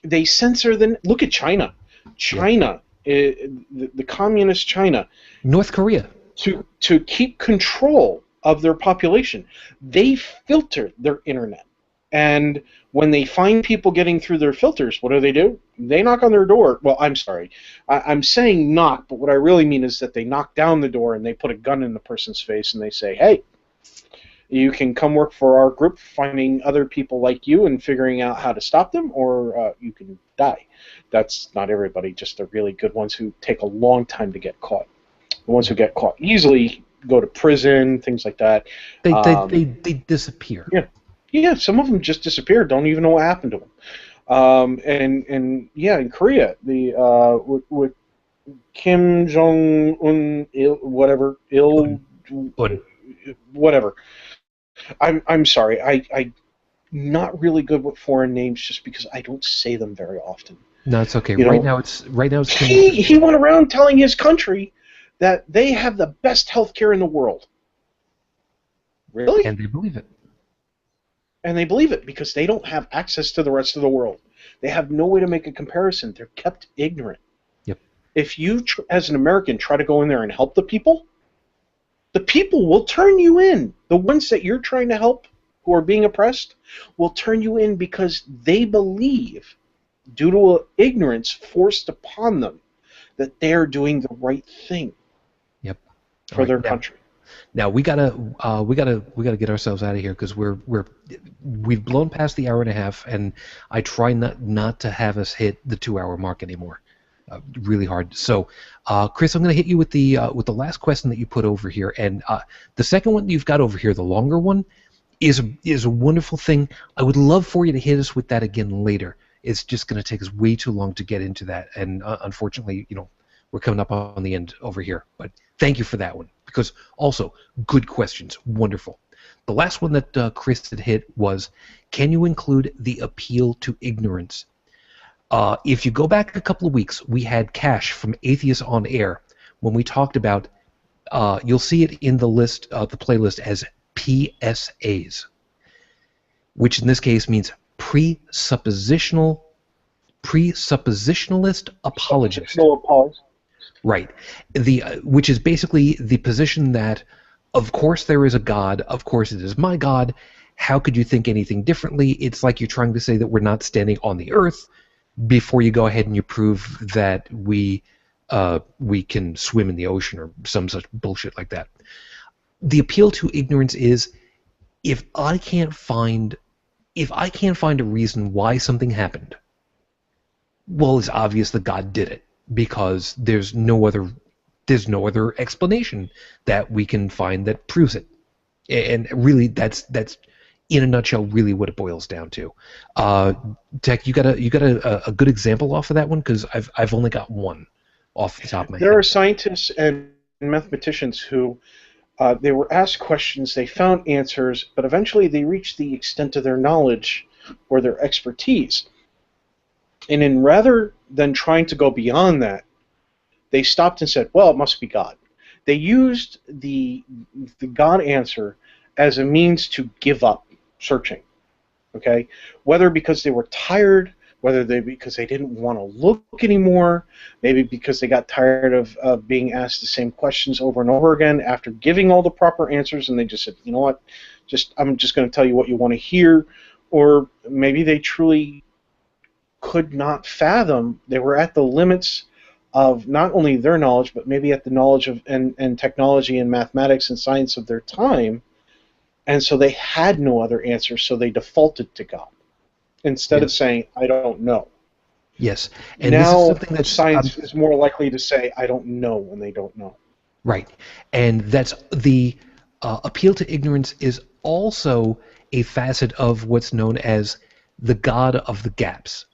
They censor the. Look at China. Yeah. China, the communist China, North Korea. to keep control of their population, they filter their internet. And when they find people getting through their filters, what do? They knock on their door. Well, I'm sorry. I'm saying knock, but what I really mean is that they knock down the door and they put a gun in the person's face and they say, hey, You can come work for our group, finding other people like you and figuring out how to stop them, or you can die. That's not everybody, just the really good ones who take a long time to get caught. The ones who get caught easily go to prison, things like that. They disappear. Yeah, yeah. Some of them just disappear. Don't even know what happened to them. And yeah, in Korea, the with Kim Jong Un, whatever, Un. whatever. I'm sorry. I'm not really good with foreign names just because I don't say them very often. No, it's okay. You Right know, now it's he went around telling his country that they have the best healthcare in the world. Really? and they believe it. And they believe it because they don't have access to the rest of the world. They have no way to make a comparison. They're kept ignorant. Yep. If you, as an American, try to go in there and help the people will turn you in. The ones that you're trying to help who are being oppressed will turn you in because they believe, due to ignorance forced upon them, that they're doing the right thing Yep. for their country. Now we gotta get ourselves out of here because we've blown past the hour and a half, and I try not to have us hit the 2-hour mark anymore. Really hard. So, Chris, I'm going to hit you with the last question that you put over here, and the second one that you've got over here, the longer one, is a wonderful thing. I would love for you to hit us with that again later. It's just going to take us way too long to get into that, and unfortunately, we're coming up on the end over here. But thank you for that one, because also good questions, wonderful. The last one that Chris had hit was, can you include the appeal to ignorance? If you go back a couple of weeks, we had Cash from Atheists on Air when we talked about, you'll see it in the list, the playlist as PSAs, which in this case means presuppositionalist apologist. No apologies. Right. Which is basically the position that, of course there is a God, of course it is my God, how could you think anything differently? It's like you're trying to say that we're not standing on the earth before you go ahead and you prove that we can swim in the ocean or some such bullshit like that. The appeal to ignorance is, if I can't find a reason why something happened, well, it's obvious that God did it, because there's no other explanation that we can find that proves it. And really, that's in a nutshell really what it boils down to. Tech, you got a good example off of that one? Because I've only got one off the top of my head. There are scientists and mathematicians who they were asked questions, they found answers, but eventually they reached the extent of their knowledge or their expertise. And then rather than trying to go beyond that, they stopped and said, well, it must be God. They used the God answer as a means to give up searching. Okay? Whether because they were tired, because they didn't want to look anymore, maybe because they got tired of being asked the same questions over and over again after giving all the proper answers, and they just said, you know what, I'm just going to tell you what you want to hear. Or maybe they truly could not fathom, they were at the limits of not only their knowledge, but maybe at the knowledge of and technology and mathematics and science of their time, and so they had no other answer, so they defaulted to God instead of saying, I don't know. Yes. And now this is something that science is more likely to say, I don't know, when they don't know. Right. And that's the appeal to ignorance is also a facet of what's known as the God of the gaps.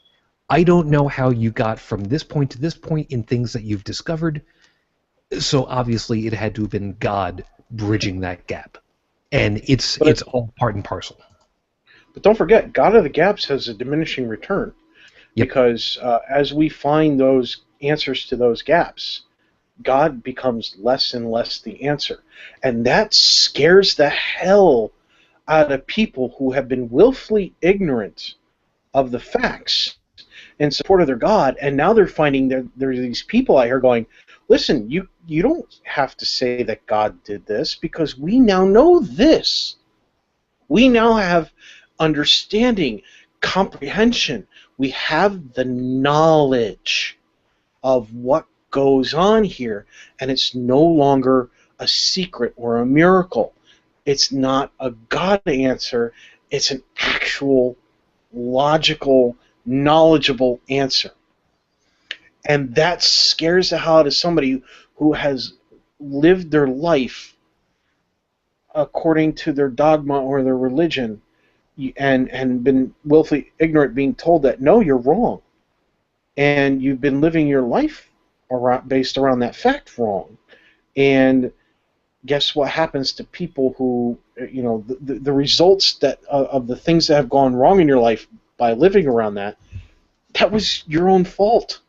I don't know how you got from this point to this point in things that you've discovered, so obviously it had to have been God bridging that gap. And it's all part and parcel. But don't forget, God of the gaps has a diminishing return. Yep. Because as we find those answers to those gaps, God becomes less and less the answer. And that scares the hell out of people who have been willfully ignorant of the facts in support of their God, and now they're finding there are these people out here going, listen, you don't have to say that God did this, because we now know this. We now have understanding, comprehension. We have the knowledge of what goes on here, and it's no longer a secret or a miracle. It's not a God answer. It's an actual, logical, knowledgeable answer. And that scares the hell out of somebody who has lived their life according to their dogma or their religion, and been willfully ignorant, being told that, no, you're wrong. And you've been living your life based around that fact wrong. And guess what happens to people who, the results that of the things that have gone wrong in your life by living around that, that was your own fault.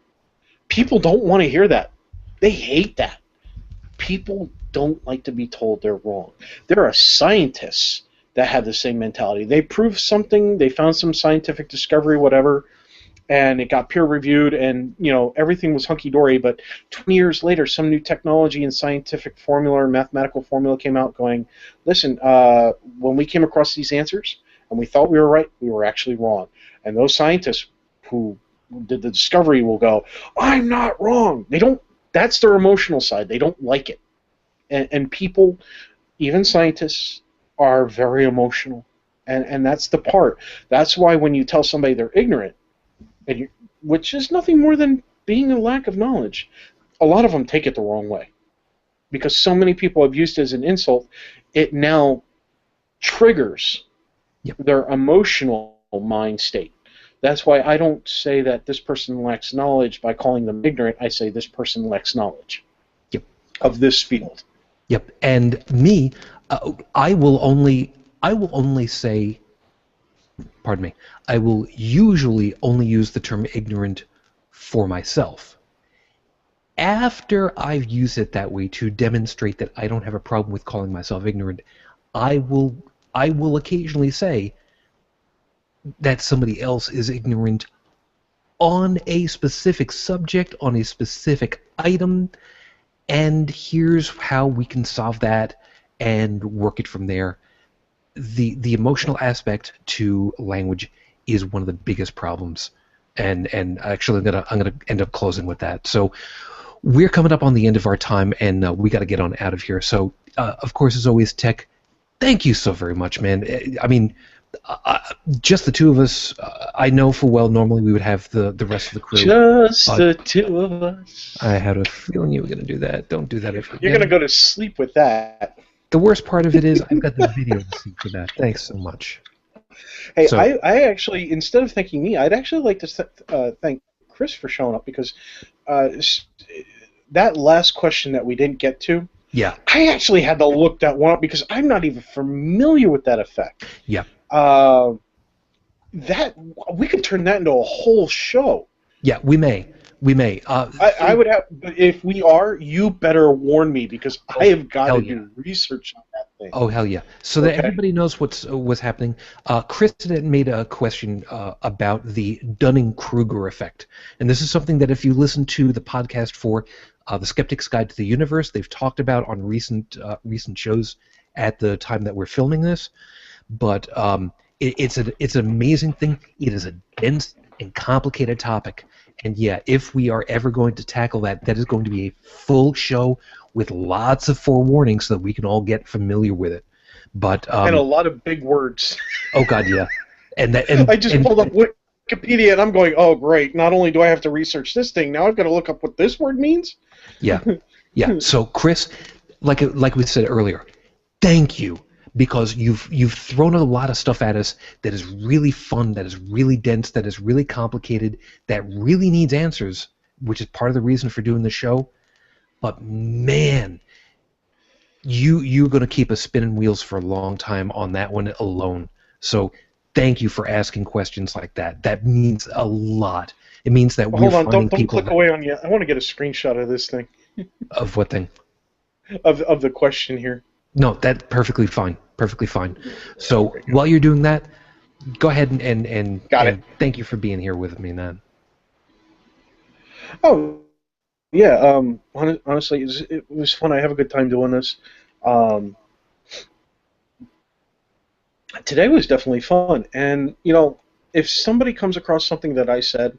People don't want to hear that. They hate that. People don't like to be told they're wrong. There are scientists that have the same mentality. They proved something, they found some scientific discovery, whatever, and it got peer-reviewed, and everything was hunky-dory, but 20 years later, some new technology and scientific formula or mathematical formula came out going, listen, when we came across these answers, and we thought we were right, we were actually wrong. And those scientists who did the discovery will go, I'm not wrong. They don't. That's their emotional side. They don't like it. And people, even scientists, are very emotional. And that's the part. That's why when you tell somebody they're ignorant, which is nothing more than being a lack of knowledge, a lot of them take it the wrong way. Because so many people have used it as an insult, it now triggers their emotional mind state. That's why I don't say that this person lacks knowledge by calling them ignorant. I say this person lacks knowledge of this field. Yep. And me, I will only say, pardon me, I will usually only use the term ignorant for myself. After I've used it that way to demonstrate that I don't have a problem with calling myself ignorant, I will occasionally say that somebody else is ignorant on a specific subject, on a specific item, and here's how we can solve that and work it from there. The emotional aspect to language is one of the biggest problems, and actually I'm gonna end up closing with that. So we're coming up on the end of our time, and we got to get on out of here. So of course, as always, Tech, thank you so very much, man. I mean, just the two of us. I know full well normally we would have the rest of the crew. Just the two of us. I had a feeling you were going to do that. Don't do that. You're going to go to sleep with that. The worst part of it is I've got the video to see for that. Thanks so much. Hey, so, I actually, instead of thanking me, I'd actually like to thank Chris for showing up, because that last question that we didn't get to, yeah, I actually had to look that one up because I'm not even familiar with that effect. Yeah. That we could turn that into a whole show. Yeah, we may. I would have, but if we are, you better warn me, because I have got to do research on that thing. Oh, hell yeah. So that everybody knows what's happening, Chris had made a question about the Dunning-Kruger effect. And this is something that if you listen to the podcast for The Skeptic's Guide to the Universe, they've talked about on recent shows at the time that we're filming this. But it's an amazing thing. It is a dense and complicated topic. And yeah, if we are ever going to tackle that, that is going to be a full show with lots of forewarnings so that we can all get familiar with it. But and a lot of big words. Oh God, yeah. And I just pulled up Wikipedia and I'm going, oh great! Not only do I have to research this thing, now I've got to look up what this word means. Yeah, yeah. So Chris, like we said earlier, thank you. Because you've thrown a lot of stuff at us that is really fun, that is really dense, that is really complicated, that really needs answers, which is part of the reason for doing the show. But man, you're going to keep us spinning wheels for a long time on that one alone. So thank you for asking questions like that. That means a lot. It means that we're finding people. Hold on, don't click away on you. I want to get a screenshot of this thing. Of what thing? Of the question here. No, that's perfectly fine. Perfectly fine. So while you're doing that, go ahead and thank you for being here with me, man. Oh, yeah. Honestly, it was fun. I have a good time doing this. Today was definitely fun. And, if somebody comes across something that I said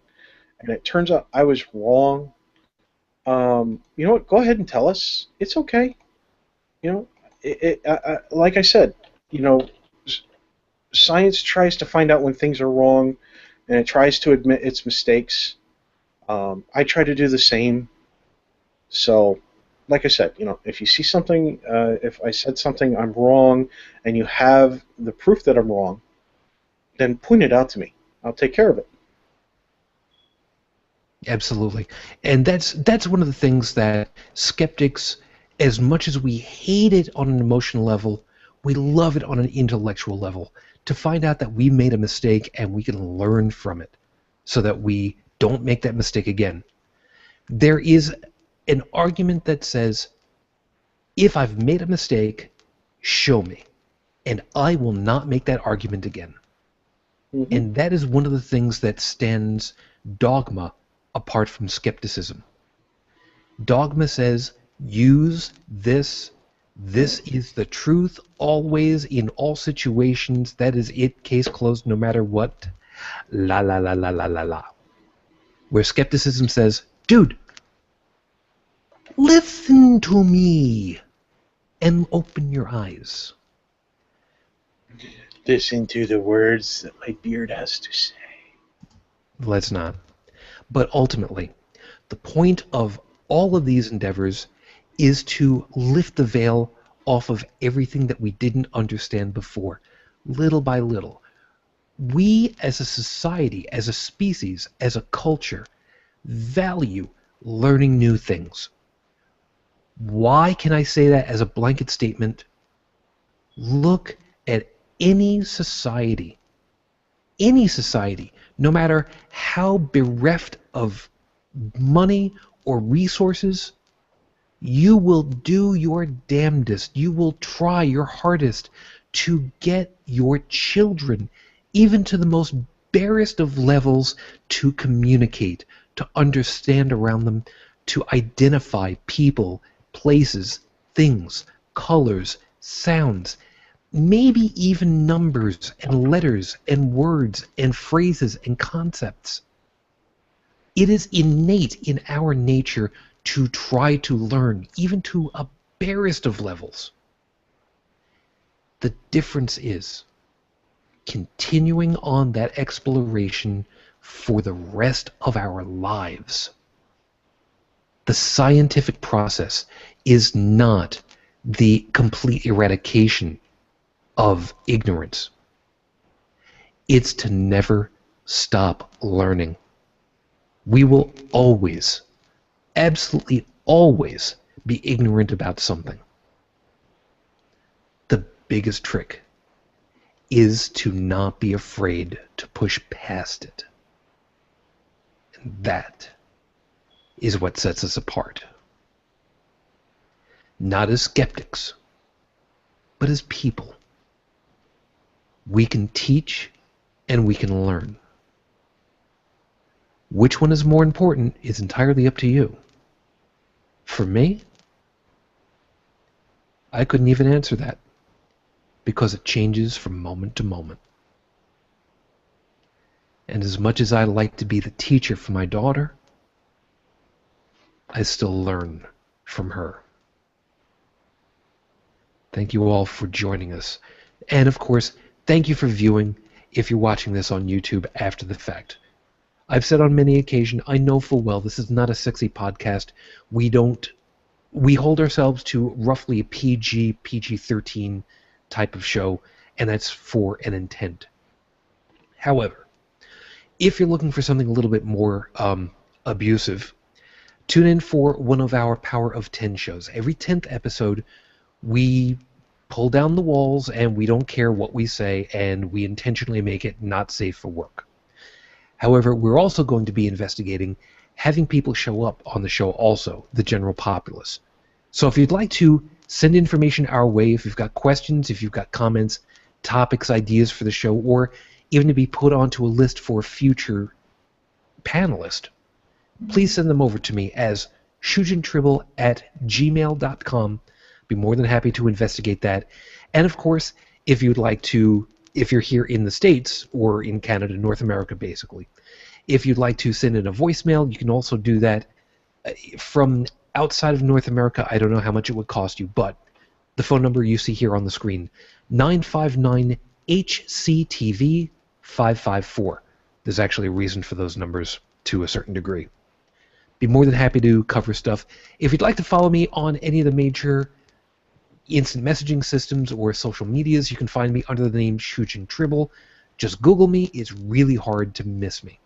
and it turns out I was wrong, you know what? Go ahead and tell us. It's okay. like I said, you know, science tries to find out when things are wrong, and it tries to admit its mistakes. I try to do the same. So, like I said, if you see something, if I said something I'm wrong, and you have the proof that I'm wrong, then point it out to me. I'll take care of it. Absolutely. And that's one of the things that skeptics, as much as we hate it on an emotional level, we love it on an intellectual level, to find out that we made a mistake and we can learn from it so that we don't make that mistake again. There is an argument that says, if I've made a mistake, show me, and I will not make that argument again. Hmm. And that is one of the things that stands dogma apart from skepticism. Dogma says, use this. This is the truth always in all situations. That is it. Case closed no matter what. La la la la la la la. Where skepticism says, dude, listen to me and open your eyes. Listen to the words that my beard has to say. Let's not. But ultimately, the point of all of these endeavors is to lift the veil off of everything that we didn't understand before, little by little. We as a society, as a species, as a culture, value learning new things. Why can I say that as a blanket statement? Look at any society, no matter how bereft of money or resources, you will do your damnedest. You will try your hardest to get your children, even to the most barest of levels, to communicate, to understand around them, to identify people, places, things, colors, sounds, maybe even numbers and letters and words and phrases and concepts. It is innate in our nature to try to learn, even to a barest of levels. The difference is continuing on that exploration for the rest of our lives. The scientific process is not the complete eradication of ignorance. It's to never stop learning. We will always, absolutely always, be ignorant about something. The biggest trick is to not be afraid to push past it. And that is what sets us apart. Not as skeptics, but as people. We can teach and we can learn. Which one is more important is entirely up to you. For me, I couldn't even answer that because it changes from moment to moment. And as much as I like to be the teacher for my daughter, I still learn from her. Thank you all for joining us. And of course, thank you for viewing if you're watching this on YouTube after the fact. I've said on many occasions, I know full well this is not a sexy podcast. We hold ourselves to roughly a PG-13 type of show, and that's for an intent. However, if you're looking for something a little bit more abusive, tune in for one of our Power of 10 shows. Every 10th episode, we pull down the walls and we don't care what we say, and we intentionally make it not safe for work. However, we're also going to be investigating having people show up on the show also, the general populace. So if you'd like to send information our way, if you've got questions, if you've got comments, topics, ideas for the show, or even to be put onto a list for a future panelist, please send them over to me as shujintribble@gmail.com. Be more than happy to investigate that. And of course, if you'd like to, if you're here in the States or in Canada, North America basically, if you'd like to send in a voicemail, you can also do that. From outside of North America, I don't know how much it would cost you, but The phone number you see here on the screen, 959-HCTV-554. There's actually a reason for those numbers to a certain degree. Be more than happy to cover stuff. If you'd like to follow me on any of the major instant messaging systems or social medias, you can find me under the name Shujin Tribble. Just Google me. It's really hard to miss me.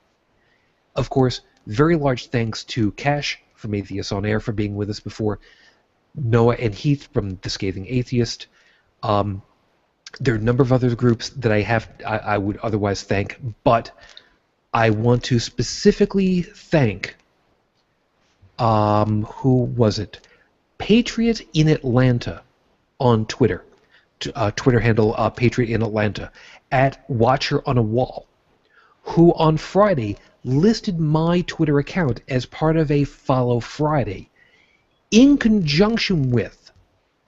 Of course, very large thanks to Cash from Atheists on Air for being with us before, Noah and Heath from The Scathing Atheist. There are a number of other groups that I would otherwise thank, but I want to specifically thank, who was it? Patriot in Atlanta on Twitter. Twitter handle Patriot in Atlanta, at Watcher on a Wall, who on Friday listed my Twitter account as part of a Follow Friday, in conjunction with,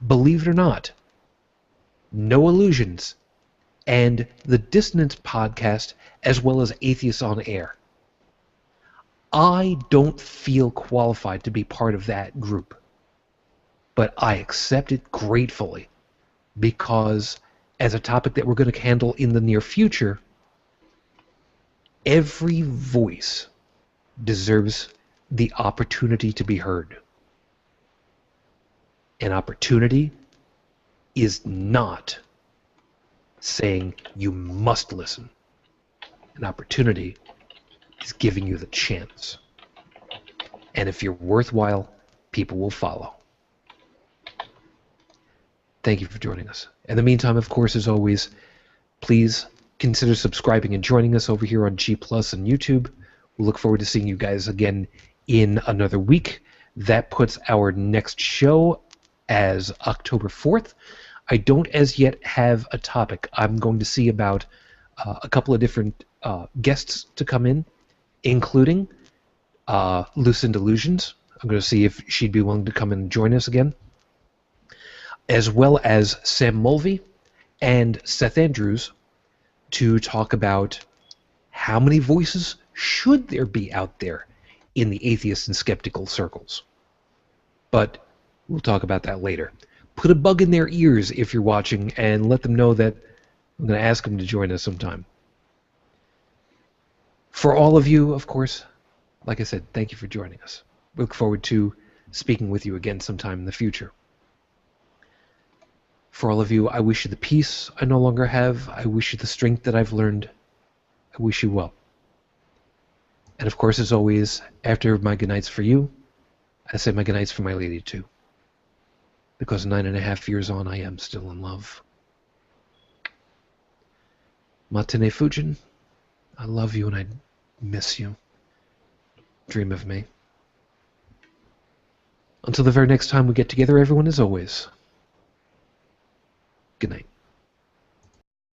believe it or not, No Illusions and the Dissonance podcast, as well as Atheists on Air. I don't feel qualified to be part of that group, but I accept it gratefully, because as a topic that we're going to handle in the near future, every voice deserves the opportunity to be heard. An opportunity is not saying you must listen. An opportunity is giving you the chance. And if you're worthwhile, people will follow. Thank you for joining us. In the meantime, of course, as always, please consider subscribing and joining us over here on G Plus and YouTube. We'll look forward to seeing you guys again in another week. That puts our next show as October 4th. I don't as yet have a topic. I'm going to see about a couple of different guests to come in, including Lucid Illusions. I'm going to see if she'd be willing to come and join us again, as well as Sam Mulvey and Seth Andrews, to talk about how many voices should there be out there in the atheist and skeptical circles. But we'll talk about that later. Put a bug in their ears if you're watching, and let them know that I'm going to ask them to join us sometime. For all of you, of course, like I said, thank you for joining us. We look forward to speaking with you again sometime in the future. For all of you, I wish you the peace I no longer have. I wish you the strength that I've learned. I wish you well. And of course, as always, after my goodnights for you, I say my goodnights for my lady too. Because 9.5 years on, I am still in love. Matane Fujin, I love you and I miss you. Dream of me. Until the very next time we get together, everyone, as always, good night.